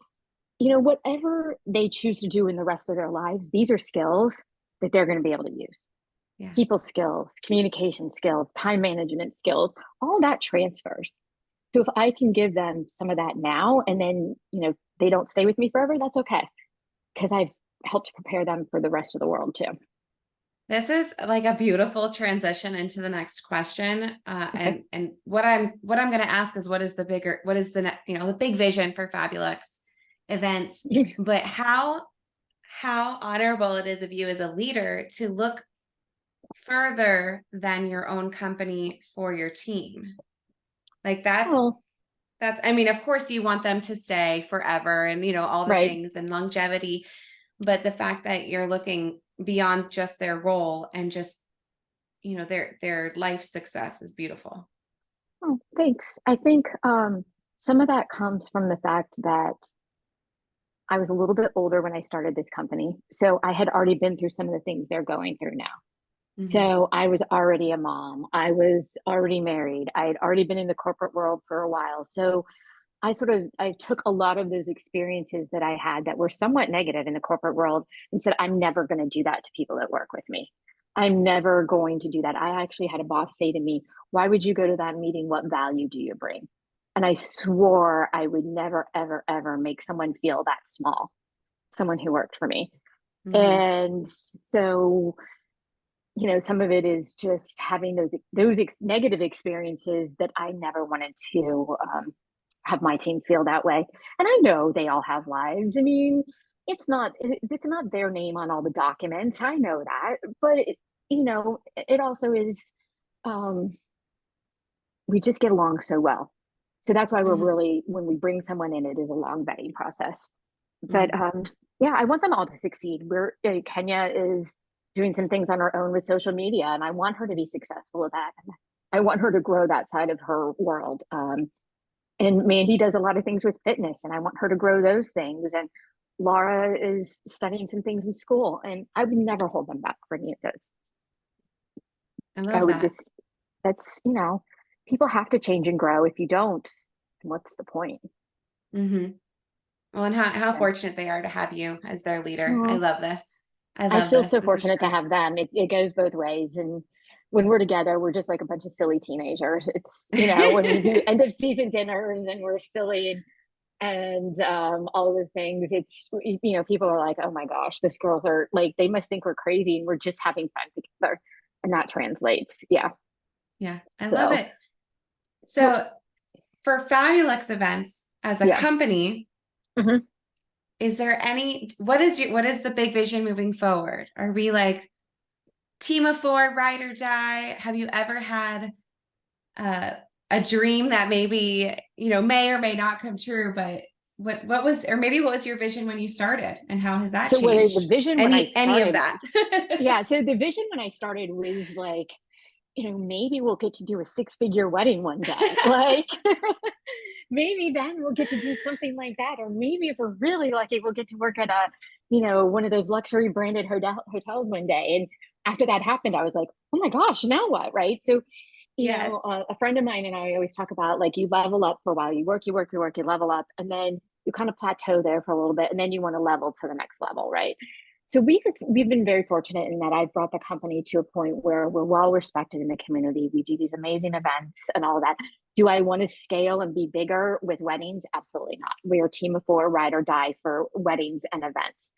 [SPEAKER 1] whatever they choose to do in the rest of their lives, these are skills that they're going to be able to use.
[SPEAKER 2] Yeah.
[SPEAKER 1] People skills, communication skills, time management skills, all that transfers. So if I can give them some of that now, and then, they don't stay with me forever, that's okay. Because I've helped prepare them for the rest of the world too.
[SPEAKER 2] This is like a beautiful transition into the next question.
[SPEAKER 1] Okay.
[SPEAKER 2] And what I'm going to ask is, what is the big vision for Fabulous events, but how honorable it is of you as a leader to look further than your own company for your team. Like
[SPEAKER 1] Oh,
[SPEAKER 2] I mean, of course you want them to stay forever and, all the
[SPEAKER 1] right.
[SPEAKER 2] things and longevity, but the fact that you're looking beyond just their role and just, their life success is beautiful.
[SPEAKER 1] Oh, thanks. I think some of that comes from the fact that I was a little bit older when I started this company. So I had already been through some of the things they're going through now.
[SPEAKER 2] Hmm.
[SPEAKER 1] So I was already a mom. I was already married. I had already been in the corporate world for a while. So I took a lot of those experiences that I had that were somewhat negative in the corporate world and said, I'm never going to do that to people that work with me. I'm never going to do that. I actually had a boss say to me, why would you go to that meeting? What value do you bring? And I swore I would never, ever, ever make someone feel that small, someone who worked for me.
[SPEAKER 2] Hmm.
[SPEAKER 1] And so, some of it is just having those negative experiences that I never wanted to have my team feel that way. And I know they all have lives. I mean, it's not their name on all the documents. I know that, but it also is. Um, we just get along so well. So that's why we're
[SPEAKER 2] Hmm.
[SPEAKER 1] really, when we bring someone in, it is a long vetting process. But
[SPEAKER 2] Hmm.
[SPEAKER 1] yeah, I want them all to succeed. Kenya is doing some things on her own with social media, and I want her to be successful at that. I want her to grow that side of her world. And Mandy does a lot of things with fitness, and I want her to grow those things. And Laura is studying some things in school, and I would never hold them back for any of those.
[SPEAKER 2] I
[SPEAKER 1] I
[SPEAKER 2] love
[SPEAKER 1] would
[SPEAKER 2] that.
[SPEAKER 1] just, people have to change and grow. If you don't, what's the point?
[SPEAKER 2] Hmm. Well, and how
[SPEAKER 1] Yeah.
[SPEAKER 2] fortunate they are to have you as their leader. I
[SPEAKER 1] Oh,
[SPEAKER 2] love this. I
[SPEAKER 1] I
[SPEAKER 2] love
[SPEAKER 1] feel
[SPEAKER 2] this.
[SPEAKER 1] so
[SPEAKER 2] This is
[SPEAKER 1] fortunate to
[SPEAKER 2] great.
[SPEAKER 1] have them. It goes both ways. And when we're together, we're just like a bunch of silly teenagers. It's, when we do end of season dinners and we're silly and all of those things, it's, people are like, oh my gosh, these girls are like, they must think we're crazy and we're just having fun together. And that translates. Yeah.
[SPEAKER 2] Yeah, I love
[SPEAKER 1] So,
[SPEAKER 2] it.
[SPEAKER 1] well,
[SPEAKER 2] So for Fabulous Events as a
[SPEAKER 1] yeah.
[SPEAKER 2] company,
[SPEAKER 1] Hmm.
[SPEAKER 2] is there what is the big vision moving forward? Are we like team of four, ride or die? Have you ever had uh, a dream that maybe, may or may not come true, but what was, or maybe what was your vision when you started and how has that
[SPEAKER 1] So, what the
[SPEAKER 2] changed?
[SPEAKER 1] vision when I
[SPEAKER 2] Any of
[SPEAKER 1] started,
[SPEAKER 2] that?
[SPEAKER 1] yeah. So, the vision when I started was like, maybe we'll get to do a six-figure wedding one day. Like, maybe then we'll get to do something like that. Or maybe if we're really lucky, we'll get to work at one of those luxury branded hotels one day. And after that happened, I was like, oh my gosh, now what? Right. So,
[SPEAKER 2] Yes.
[SPEAKER 1] a friend of mine and I always talk about like you level up for a while, you work, you work, you work, you level up, and then you kind of plateau there for a little bit, and then you want to level to the next level, right? So we've been very fortunate in that I've brought the company to a point where we're well respected in the community. We do these amazing events and all that. Do I want to scale and be bigger with weddings? Absolutely not. We are a team of four, ride or die for weddings and events.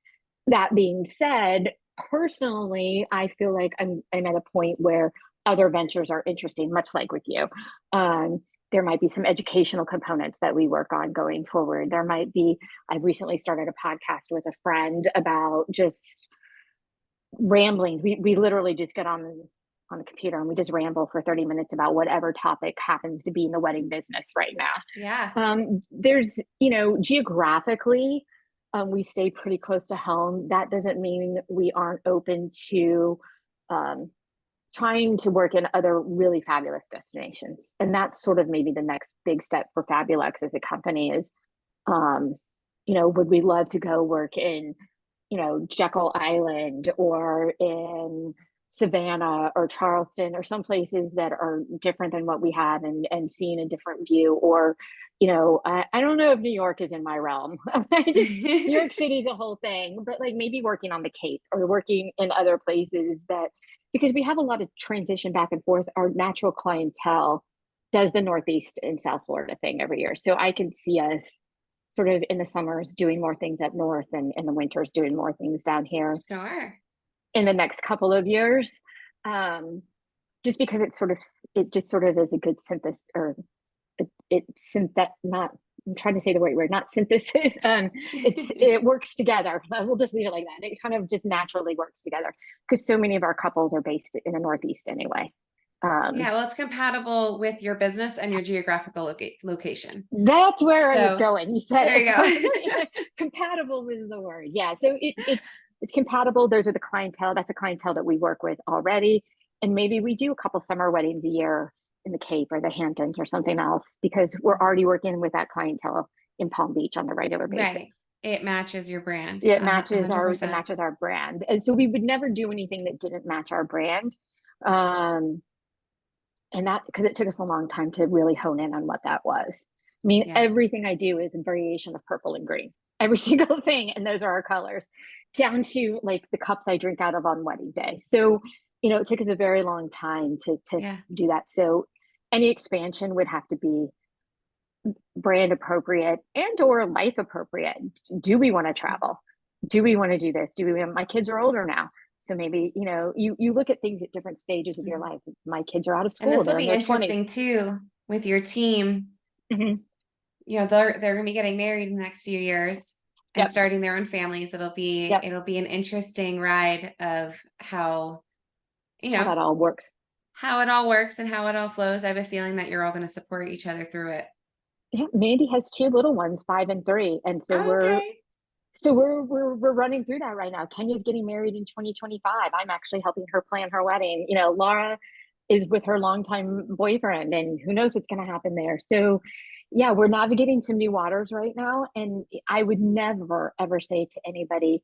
[SPEAKER 1] That being said, personally, I feel like I'm at a point where other ventures are interesting, much like with you. Um, there might be some educational components that we work on going forward. I've recently started a podcast with a friend about just ramblings. We literally just get on the computer and we just ramble for 30 minutes about whatever topic happens to be in the wedding business right now.
[SPEAKER 2] Yeah.
[SPEAKER 1] There's, geographically, we stay pretty close to home. That doesn't mean we aren't open to um, trying to work in other really fabulous destinations. And that's sort of maybe the next big step for Fabulux as a company is, um, would we love to go work in, Jekyll Island or in Savannah or Charleston or some places that are different than what we have and seeing a different view. Or, I don't know if New York is in my realm. New York City is a whole thing, but like maybe working on the Cape or working in other places that, because we have a lot of transition back and forth. Our natural clientele does the Northeast and South Florida thing every year. So I can see us sort of in the summers doing more things up north and in the winters doing more things down here
[SPEAKER 2] Sure.
[SPEAKER 1] in the next couple of years. Um, just because it just sort of is a good synthesis or not I'm trying to say the right word, not synthesis. It works together. We'll just leave it like that. It kind of just naturally works together because so many of our couples are based in the Northeast anyway. Um,
[SPEAKER 2] Yeah, well, it's compatible with your business and your geographical location.
[SPEAKER 1] that's where I was
[SPEAKER 2] So
[SPEAKER 1] going. You said
[SPEAKER 2] there
[SPEAKER 1] it
[SPEAKER 2] you
[SPEAKER 1] perfectly.
[SPEAKER 2] go.
[SPEAKER 1] Compatible was the word. Yeah. So it's compatible. Those are the clientele. That's a clientele that we work with already. And maybe we do a couple summer weddings a year in the Cape or the Hamptons or something else because we're already working with that clientele in Palm Beach on a regular
[SPEAKER 2] Right.
[SPEAKER 1] basis.
[SPEAKER 2] It matches your brand.
[SPEAKER 1] It
[SPEAKER 2] A
[SPEAKER 1] matches
[SPEAKER 2] hundred
[SPEAKER 1] it
[SPEAKER 2] percent.
[SPEAKER 1] matches our brand. And so we would never do anything that didn't match our brand. Um, and that because it took us a long time to really hone in on what that was. I mean,
[SPEAKER 2] Yeah.
[SPEAKER 1] everything I do is a variation of purple and green, every single thing, and those are our colors, down to like the cups I drink out of on wedding day. So, it took us a very long time to
[SPEAKER 2] Yeah.
[SPEAKER 1] do that. So, any expansion would have to be brand appropriate and or life appropriate. Do we want to travel? Do we want to do this? Do we? My kids are older now, so maybe you look at things at different stages of your
[SPEAKER 2] Mhm.
[SPEAKER 1] life. My kids are out of
[SPEAKER 2] And
[SPEAKER 1] school;
[SPEAKER 2] this will
[SPEAKER 1] they're in
[SPEAKER 2] be
[SPEAKER 1] their 20s.
[SPEAKER 2] interesting too with your team.
[SPEAKER 1] Mm-hmm.
[SPEAKER 2] They're gonna be getting married in the next few years and
[SPEAKER 1] Yep,
[SPEAKER 2] starting their own families.
[SPEAKER 1] yep.
[SPEAKER 2] It'll be an interesting ride of you
[SPEAKER 1] How
[SPEAKER 2] know,
[SPEAKER 1] that all works.
[SPEAKER 2] how it all works and how it all flows. I have a feeling that you're all gonna support each other through it.
[SPEAKER 1] Yeah, Mandy has two little ones, 5 and 3, and so we're
[SPEAKER 2] Okay.
[SPEAKER 1] so we're running through that right now. Kenya's getting married in 2025. I'm actually helping her plan her wedding. Laura is with her longtime boyfriend, and who knows what's going to happen there. So, yeah, we're navigating some new waters right now. And I would never ever say to anybody,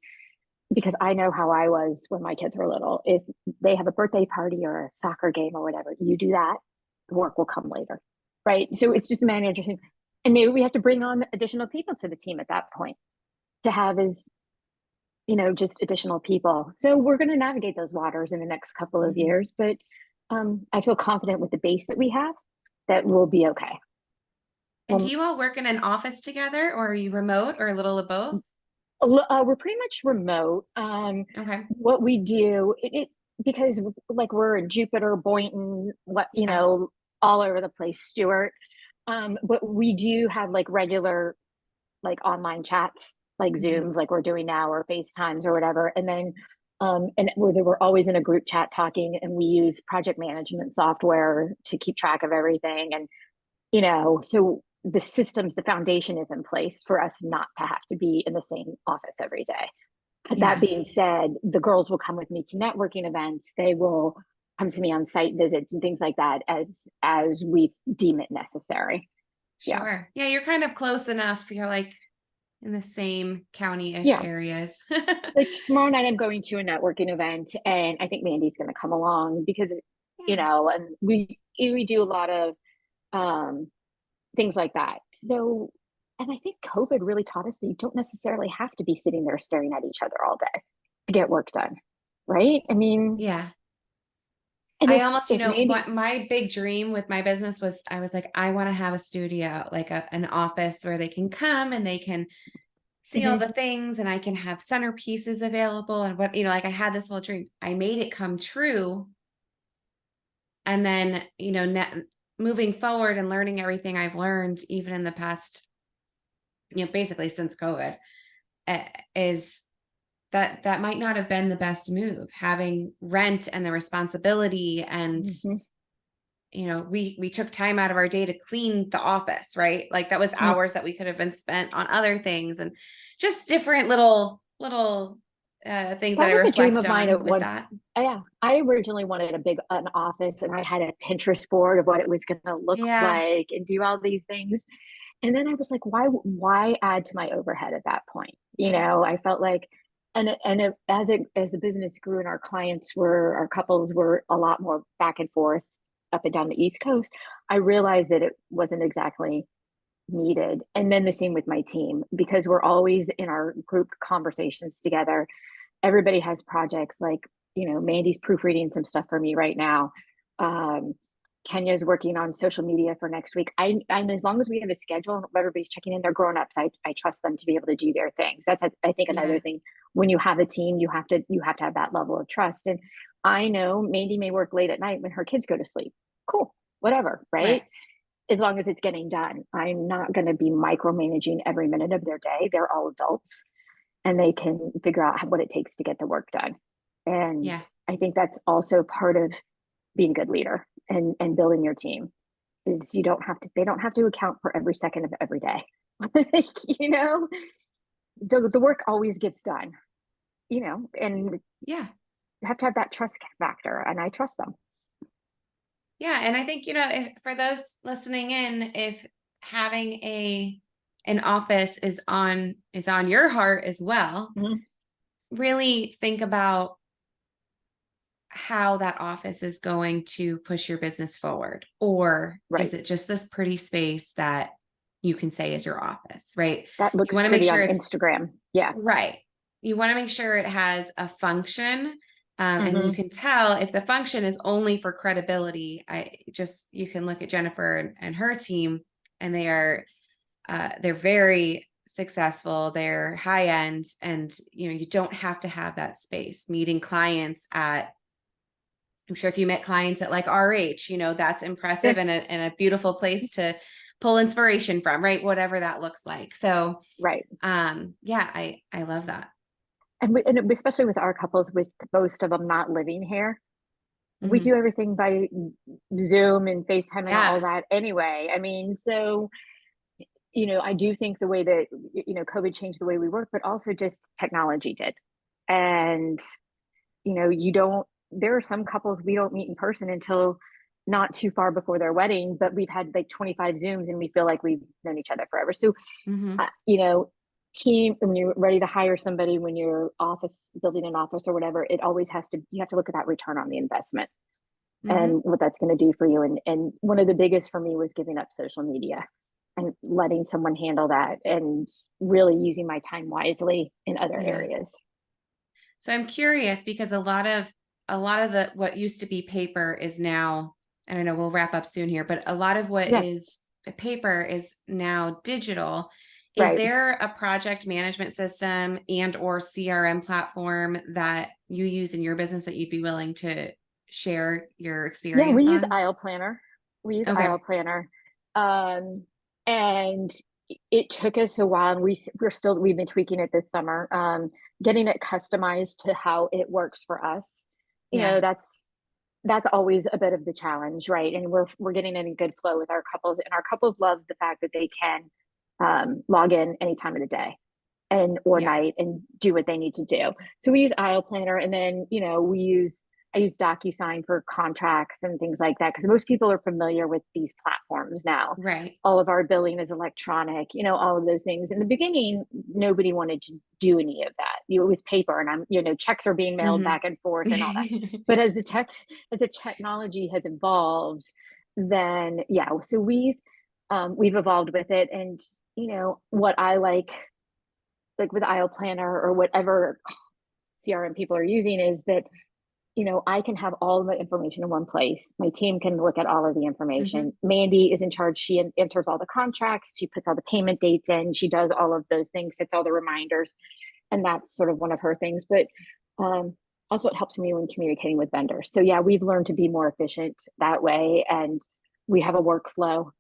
[SPEAKER 1] because I know how I was when my kids were little, if they have a birthday party or a soccer game or whatever, you do that, work will come later. Right. So it's just managing. And maybe we have to bring on additional people to the team at that point to have as just additional people. So we're going to navigate those waters in the next couple of
[SPEAKER 2] Mhm.
[SPEAKER 1] years, but I feel confident with the base that we have that we'll be okay.
[SPEAKER 2] And do
[SPEAKER 1] Well,
[SPEAKER 2] you all work in an office together, or are you remote, or a little of both?
[SPEAKER 1] we're pretty much remote.
[SPEAKER 2] Okay.
[SPEAKER 1] What we do, because like we're in Jupiter, Boynton,
[SPEAKER 2] Yeah.
[SPEAKER 1] all over the place, Stewart. But we do have like regular like online chats, like
[SPEAKER 2] Mhm.
[SPEAKER 1] Zooms, like we're doing now, or FaceTimes or whatever. And then, and we're always in a group chat talking, and we use project management software to keep track of everything. And, so the systems, the foundation is in place for us not to have to be in the same office every day. But that
[SPEAKER 2] Yeah.
[SPEAKER 1] being said, the girls will come with me to networking events. They will come to me on site visits and things like that as we deem it necessary. Yeah.
[SPEAKER 2] Sure. Yeah, you're kind of close enough. You're like in the same county-ish
[SPEAKER 1] Yeah.
[SPEAKER 2] areas.
[SPEAKER 1] Like tomorrow night I'm going to a networking event, and I think Mandy's going to come along because
[SPEAKER 2] Yeah.
[SPEAKER 1] and we do a lot of um things like that. So, and I think COVID really taught us that you don't necessarily have to be sitting there staring at each other all day to get work done, right? I mean,
[SPEAKER 2] Yeah.
[SPEAKER 1] and
[SPEAKER 2] I
[SPEAKER 1] if
[SPEAKER 2] almost,
[SPEAKER 1] if Mandy,
[SPEAKER 2] what my big dream with my business was, I was like, I want to have a studio, like an office where they can come and they can see all
[SPEAKER 1] mhm,
[SPEAKER 2] the things and I can have centerpieces available and like I had this little dream. I made it come true. And then, moving forward and learning everything I've learned, even in the past, basically since COVID, is that might not have been the best move, having rent and the responsibility. And
[SPEAKER 1] mhm,
[SPEAKER 2] we took time out of our day to clean the office, right? Like that was
[SPEAKER 1] mhm.
[SPEAKER 2] hours that we could have been spent on other things, and just different little things that
[SPEAKER 1] That
[SPEAKER 2] I
[SPEAKER 1] was a dream
[SPEAKER 2] reflect
[SPEAKER 1] of mine
[SPEAKER 2] on
[SPEAKER 1] at
[SPEAKER 2] with
[SPEAKER 1] once.
[SPEAKER 2] that.
[SPEAKER 1] Yeah, I originally wanted an office, and I had a Pinterest board of what it was going to look
[SPEAKER 2] Yeah.
[SPEAKER 1] like and do all these things. And then I was like, why add to my overhead at that point?
[SPEAKER 2] Yeah.
[SPEAKER 1] I felt like, as the business grew and our couples were a lot more back and forth up and down the East Coast, I realized that it wasn't exactly needed. And then the same with my team, because we're always in our group conversations together. Everybody has projects like, Mandy's proofreading some stuff for me right now. Um, Kenya's working on social media for next week. And as long as we have a schedule and everybody's checking in, they're grown ups. I trust them to be able to do their things. That's, I think, another
[SPEAKER 2] Yeah.
[SPEAKER 1] thing. When you have a team, you have to have that level of trust. And I know Mandy may work late at night when her kids go to sleep. Cool, whatever,
[SPEAKER 2] Right.
[SPEAKER 1] right? As long as it's getting done. I'm not going to be micromanaging every minute of their day. They're all adults, and they can figure out what it takes to get the work done. And
[SPEAKER 2] Yeah.
[SPEAKER 1] I think that's also part of being a good leader and building your team is they don't have to account for every second of every day. You know, the work always gets done, you know, and
[SPEAKER 2] Yeah.
[SPEAKER 1] you have to have that trust factor, and I trust them.
[SPEAKER 2] Yeah. And I think, if, for those listening in, if having an office is on your heart as well,
[SPEAKER 1] Mhm.
[SPEAKER 2] really think about how that office is going to push your business forward. Or is
[SPEAKER 1] Right.
[SPEAKER 2] it just this pretty space that you can say is your office, right?
[SPEAKER 1] That
[SPEAKER 2] You
[SPEAKER 1] looks
[SPEAKER 2] want to make
[SPEAKER 1] pretty
[SPEAKER 2] sure
[SPEAKER 1] on
[SPEAKER 2] it's
[SPEAKER 1] Instagram. Yeah.
[SPEAKER 2] right. You want to make sure it has a function. And you
[SPEAKER 1] Hmm.
[SPEAKER 2] can tell if the function is only for credibility. You can look at Jennifer and her team, and they're very successful, they're high end, and you don't have to have that space meeting clients at, I'm sure if you met clients at like RH, that's
[SPEAKER 1] Yeah.
[SPEAKER 2] impressive and a beautiful place to pull inspiration from, right? Whatever that looks like. So
[SPEAKER 1] Right.
[SPEAKER 2] yeah, I love that.
[SPEAKER 1] And especially with our couples, with most of them not living here, we
[SPEAKER 2] Hmm.
[SPEAKER 1] do everything by Zoom and FaceTime and all
[SPEAKER 2] Yeah.
[SPEAKER 1] that anyway. I mean, so, I do think the way that, COVID changed the way we work, but also just technology did. And, there are some couples we don't meet in person until not too far before their wedding, but we've had like 25 Zooms and we feel like we've known each other forever. So,
[SPEAKER 2] Hmm.
[SPEAKER 1] you know, team, when you're ready to hire somebody, when you're building an office or whatever, it always you have to look at that return on the investment
[SPEAKER 2] Hmm.
[SPEAKER 1] and what that's going to do for you. And one of the biggest for me was giving up social media and letting someone handle that and really using my time wisely in other
[SPEAKER 2] Yeah.
[SPEAKER 1] areas.
[SPEAKER 2] So I'm curious because a lot of the what used to be paper is now, and I know we'll wrap up soon here, but a lot of what
[SPEAKER 1] Yeah,
[SPEAKER 2] is paper is now digital. Is
[SPEAKER 1] right.
[SPEAKER 2] there a project management system and or CRM platform that you use in your business that you'd be willing to share your
[SPEAKER 1] Yeah, we
[SPEAKER 2] experience
[SPEAKER 1] use
[SPEAKER 2] on?
[SPEAKER 1] aisle planner. We use aisle
[SPEAKER 2] Okay.
[SPEAKER 1] planner. Um, and it took us a while, and we've been tweaking it this summer, getting it customized to how it works for us.
[SPEAKER 2] Yeah.
[SPEAKER 1] That's always a bit of the challenge, right? And we're getting in a good flow with our couples, and our couples love the fact that they can log in any time of the day and or
[SPEAKER 2] Yeah.
[SPEAKER 1] night and do what they need to do. So we use aisle planner, and then I use DocuSign for contracts and things like that because most people are familiar with these platforms now.
[SPEAKER 2] Right.
[SPEAKER 1] All of our billing is electronic, all of those things. In the beginning, nobody wanted to do any of that. It was paper, and checks are being mailed
[SPEAKER 2] Hmm.
[SPEAKER 1] back and forth and all that. But as the technology has evolved, then yeah, so we've evolved with it. And what I like with aisle planner or whatever CRM people are using is that I can have all the information in one place. My team can look at all of the
[SPEAKER 2] Hmm.
[SPEAKER 1] information. Mandy is in charge. She enters all the contracts. She puts all the payment dates in. She does all of those things, sets all the reminders. And that's sort of one of her things. But also, it helps me when communicating with vendors. So, yeah, we've learned to be more efficient that way. And we have a workflow,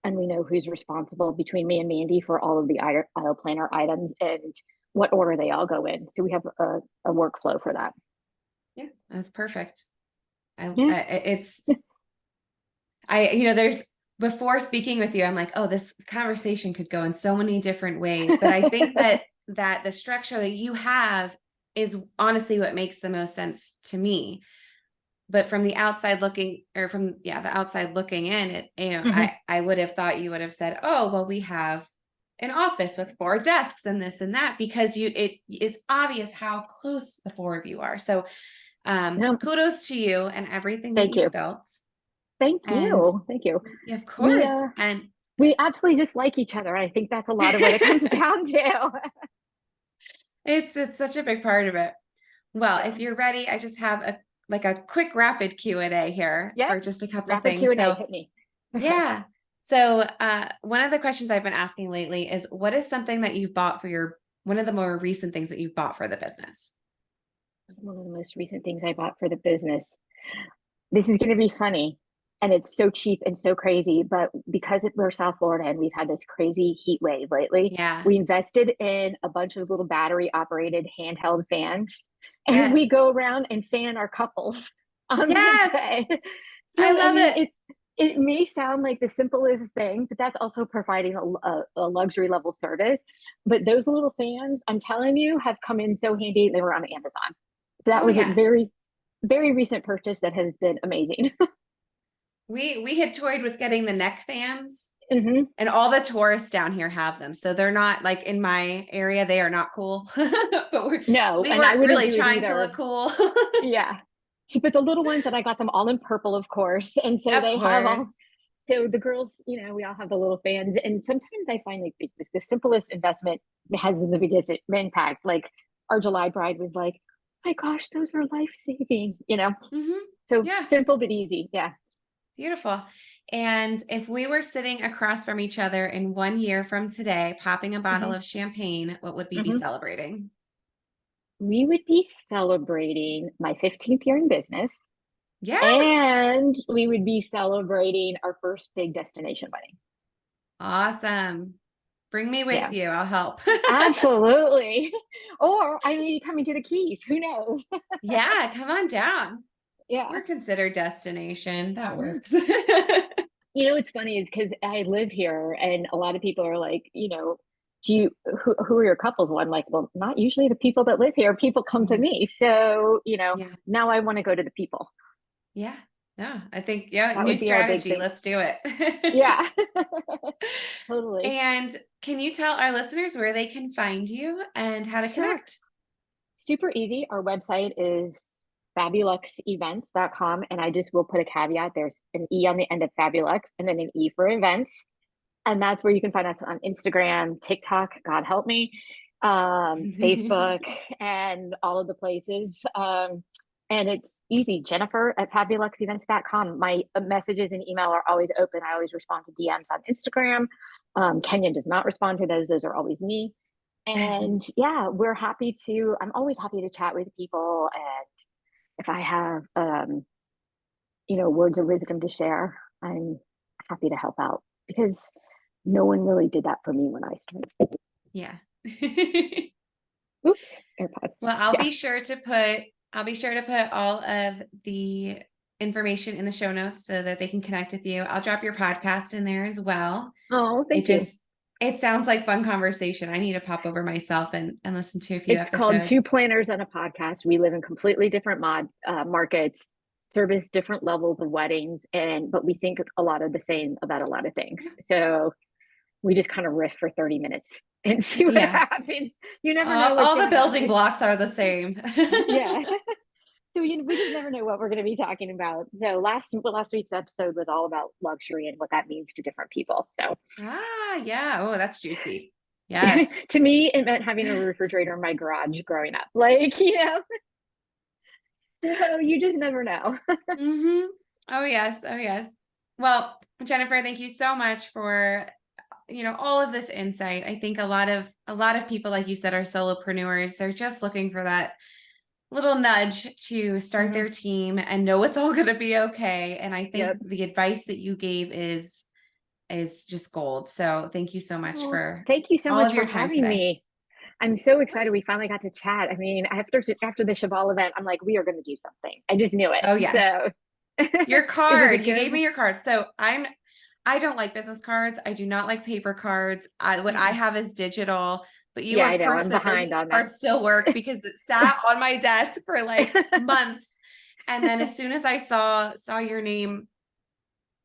[SPEAKER 1] and we know who's responsible between me and Mandy for all of the aisle planner items and what order they all go in. So, we have a workflow for that.
[SPEAKER 2] Yeah, that's perfect.
[SPEAKER 1] Yeah.
[SPEAKER 2] There's before speaking with you, I'm like, oh, this conversation could go in so many different ways. But I think that the structure that you have is honestly what makes the most sense to me. But from the outside looking, or from the outside looking in,
[SPEAKER 1] Mhm.
[SPEAKER 2] I would have thought you would have said, oh, well, we have an office with 4 desks and this and that, because it's obvious how close the 4 of you are. So
[SPEAKER 1] No,
[SPEAKER 2] kudos to you and everything that
[SPEAKER 1] thank
[SPEAKER 2] you've
[SPEAKER 1] you.
[SPEAKER 2] built.
[SPEAKER 1] Thank
[SPEAKER 2] And
[SPEAKER 1] you. Thank you.
[SPEAKER 2] yeah, of
[SPEAKER 1] We
[SPEAKER 2] course.
[SPEAKER 1] uh
[SPEAKER 2] And
[SPEAKER 1] we absolutely just like each other. I think that's a lot of what it comes down to.
[SPEAKER 2] it's such a big part of it. Well,
[SPEAKER 1] Yeah.
[SPEAKER 2] if you're ready, I just have a quick rapid Q&A here
[SPEAKER 1] Yep.
[SPEAKER 2] for just a couple
[SPEAKER 1] Rapid
[SPEAKER 2] things.
[SPEAKER 1] Q&A
[SPEAKER 2] So
[SPEAKER 1] hit me.
[SPEAKER 2] yeah. So one of the questions I've been asking lately is, what is something that you've bought for one of the more recent things that you've bought for the business?
[SPEAKER 1] Was one of the most recent things I bought for the business. This is going to be funny, and it's so cheap and so crazy, but because we're South Florida and we've had this crazy heat wave lately,
[SPEAKER 2] Yeah.
[SPEAKER 1] we invested in a bunch of little battery operated handheld fans, and we
[SPEAKER 2] Yes.
[SPEAKER 1] go around and fan our couples. on that
[SPEAKER 2] Yes,
[SPEAKER 1] day.
[SPEAKER 2] I
[SPEAKER 1] So, I
[SPEAKER 2] love
[SPEAKER 1] mean,
[SPEAKER 2] it.
[SPEAKER 1] it may sound like the simplest thing, but that's also providing a luxury level service. But those little fans, I'm telling you, have come in so handy. They were on Amazon. So that
[SPEAKER 2] Oh
[SPEAKER 1] was a
[SPEAKER 2] yes.
[SPEAKER 1] very, very recent purchase that has been amazing.
[SPEAKER 2] We had toyed with getting the neck fans,
[SPEAKER 1] Hmm.
[SPEAKER 2] and all the tourists down here have them. So they're not like in my area, they are not cool. But
[SPEAKER 1] No,
[SPEAKER 2] we
[SPEAKER 1] and I
[SPEAKER 2] weren't
[SPEAKER 1] wouldn't
[SPEAKER 2] really
[SPEAKER 1] do it
[SPEAKER 2] trying to look
[SPEAKER 1] either.
[SPEAKER 2] cool.
[SPEAKER 1] Yeah. But the little ones that I got them all in purple, of course. And so
[SPEAKER 2] Of
[SPEAKER 1] they have
[SPEAKER 2] course.
[SPEAKER 1] all, so the girls, we all have the little fans. And sometimes I find like the simplest investment has the biggest impact. Like our July bride was like, my gosh, those are life saving.
[SPEAKER 2] Hmm.
[SPEAKER 1] So
[SPEAKER 2] Yeah,
[SPEAKER 1] simple but easy. Yeah.
[SPEAKER 2] beautiful. And if we were sitting across from each other in 1 year from today, popping a bottle
[SPEAKER 1] Hmm.
[SPEAKER 2] of champagne, what would we be
[SPEAKER 1] Hmm.
[SPEAKER 2] celebrating?
[SPEAKER 1] We would be celebrating my 15th year in business,
[SPEAKER 2] Yes.
[SPEAKER 1] and we would be celebrating our first big destination wedding.
[SPEAKER 2] Awesome. Bring me with
[SPEAKER 1] Yeah.
[SPEAKER 2] you. I'll help.
[SPEAKER 1] Absolutely. Or I may be coming to the Keys. Who knows?
[SPEAKER 2] Yeah, come on down.
[SPEAKER 1] Yeah.
[SPEAKER 2] We're considered destination. That
[SPEAKER 1] Yeah.
[SPEAKER 2] works.
[SPEAKER 1] It's funny is because I live here and a lot of people are like, do you who are your couples? Well, I'm like, well, not usually the people that live here. People come to
[SPEAKER 2] Yeah.
[SPEAKER 1] me. So,
[SPEAKER 2] Yeah.
[SPEAKER 1] now I want to go to the people.
[SPEAKER 2] Yeah. No, I think, yeah,
[SPEAKER 1] That
[SPEAKER 2] new
[SPEAKER 1] would be our big
[SPEAKER 2] strategy.
[SPEAKER 1] things.
[SPEAKER 2] Let's do it.
[SPEAKER 1] Yeah. Totally.
[SPEAKER 2] And can you tell our listeners where they can find you and how to
[SPEAKER 1] Sure.
[SPEAKER 2] connect?
[SPEAKER 1] Super easy. Our website is fabuluxevents.com. And I just will put a caveat. There's an E on the end of Fabulux and then an E for events. And that's where you can find us on Instagram, TikTok, God help me, Facebook, and all of the places. And it's easy. Jennifer at fabuluxevents.com. My messages and email are always open. I always respond to DMs on Instagram. Kenyon does not respond to those. Those are always me. And yeah, I'm always happy to chat with people. And if I have, words of wisdom to share, I'm happy to help out because no one really did that for me when I started.
[SPEAKER 2] Yeah.
[SPEAKER 1] Oops, AirPod.
[SPEAKER 2] Well,
[SPEAKER 1] Yeah.
[SPEAKER 2] I'll be sure to put all of the information in the show notes so that they can connect with you. I'll drop your podcast in there as well.
[SPEAKER 1] Oh,
[SPEAKER 2] It
[SPEAKER 1] thank you.
[SPEAKER 2] just it sounds like fun conversation. I need to pop over myself and listen to a few
[SPEAKER 1] It's called Two
[SPEAKER 2] episodes.
[SPEAKER 1] Planners on a Podcast. We live in completely different markets, service different levels of weddings, but we think a lot of the same about a lot of things. So we just kind of riff for 30 minutes and see what
[SPEAKER 2] Yeah.
[SPEAKER 1] happens. You never know what's
[SPEAKER 2] All
[SPEAKER 1] going
[SPEAKER 2] the
[SPEAKER 1] to
[SPEAKER 2] building
[SPEAKER 1] happen.
[SPEAKER 2] blocks are the same.
[SPEAKER 1] Yeah. So we just never know what we're going to be talking about. So last week's episode was all about luxury and what that means to different people. So
[SPEAKER 2] Yeah. Oh, that's juicy. Yes.
[SPEAKER 1] to me, it meant having a refrigerator in my garage growing up. So you just never know.
[SPEAKER 2] Mm-hmm. Oh, yes. Oh, yes. Well, Jennifer, thank you so much for all of this insight. I think a lot of people, like you said, are solopreneurs. They're just looking for that little nudge to start
[SPEAKER 1] Mhm.
[SPEAKER 2] their team and know it's all going to be okay. And I think
[SPEAKER 1] Yep.
[SPEAKER 2] the advice that you gave is just gold. So thank you so much
[SPEAKER 1] Well,
[SPEAKER 2] for
[SPEAKER 1] thank you so
[SPEAKER 2] all
[SPEAKER 1] much
[SPEAKER 2] of
[SPEAKER 1] for
[SPEAKER 2] your time
[SPEAKER 1] having
[SPEAKER 2] today.
[SPEAKER 1] me. I'm so
[SPEAKER 2] Of
[SPEAKER 1] excited we
[SPEAKER 2] course.
[SPEAKER 1] finally got to chat. I mean, after the Chabal event, I'm like, we are going to do something. I just knew
[SPEAKER 2] Oh,
[SPEAKER 1] it.
[SPEAKER 2] yes.
[SPEAKER 1] So
[SPEAKER 2] Your
[SPEAKER 1] it was a
[SPEAKER 2] card. You gave
[SPEAKER 1] good.
[SPEAKER 2] me your card. So I don't like business cards. I do not like paper cards. What I
[SPEAKER 1] Mm-mm.
[SPEAKER 2] have is digital, but you
[SPEAKER 1] Yeah,
[SPEAKER 2] are
[SPEAKER 1] I know.
[SPEAKER 2] proof
[SPEAKER 1] I'm
[SPEAKER 2] that
[SPEAKER 1] behind
[SPEAKER 2] business
[SPEAKER 1] on that.
[SPEAKER 2] cards still work because it sat on my desk for like months. And then as soon as I saw your name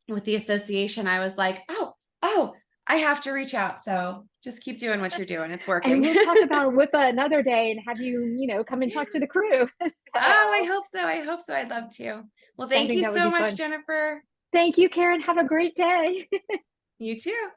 [SPEAKER 2] with the association, I was like, oh, I have to reach out. So just keep doing what you're doing. It's
[SPEAKER 1] And
[SPEAKER 2] working.
[SPEAKER 1] we'll talk about WIPA another day and have you, come and
[SPEAKER 2] Yeah.
[SPEAKER 1] talk to the crew.
[SPEAKER 2] Oh, I
[SPEAKER 1] So
[SPEAKER 2] hope so. I hope so. I'd love to. Well,
[SPEAKER 1] I
[SPEAKER 2] thank
[SPEAKER 1] think
[SPEAKER 2] you
[SPEAKER 1] that would
[SPEAKER 2] so
[SPEAKER 1] be
[SPEAKER 2] much,
[SPEAKER 1] fun.
[SPEAKER 2] Jennifer.
[SPEAKER 1] Thank you, Karen. Have a great day.
[SPEAKER 2] You too.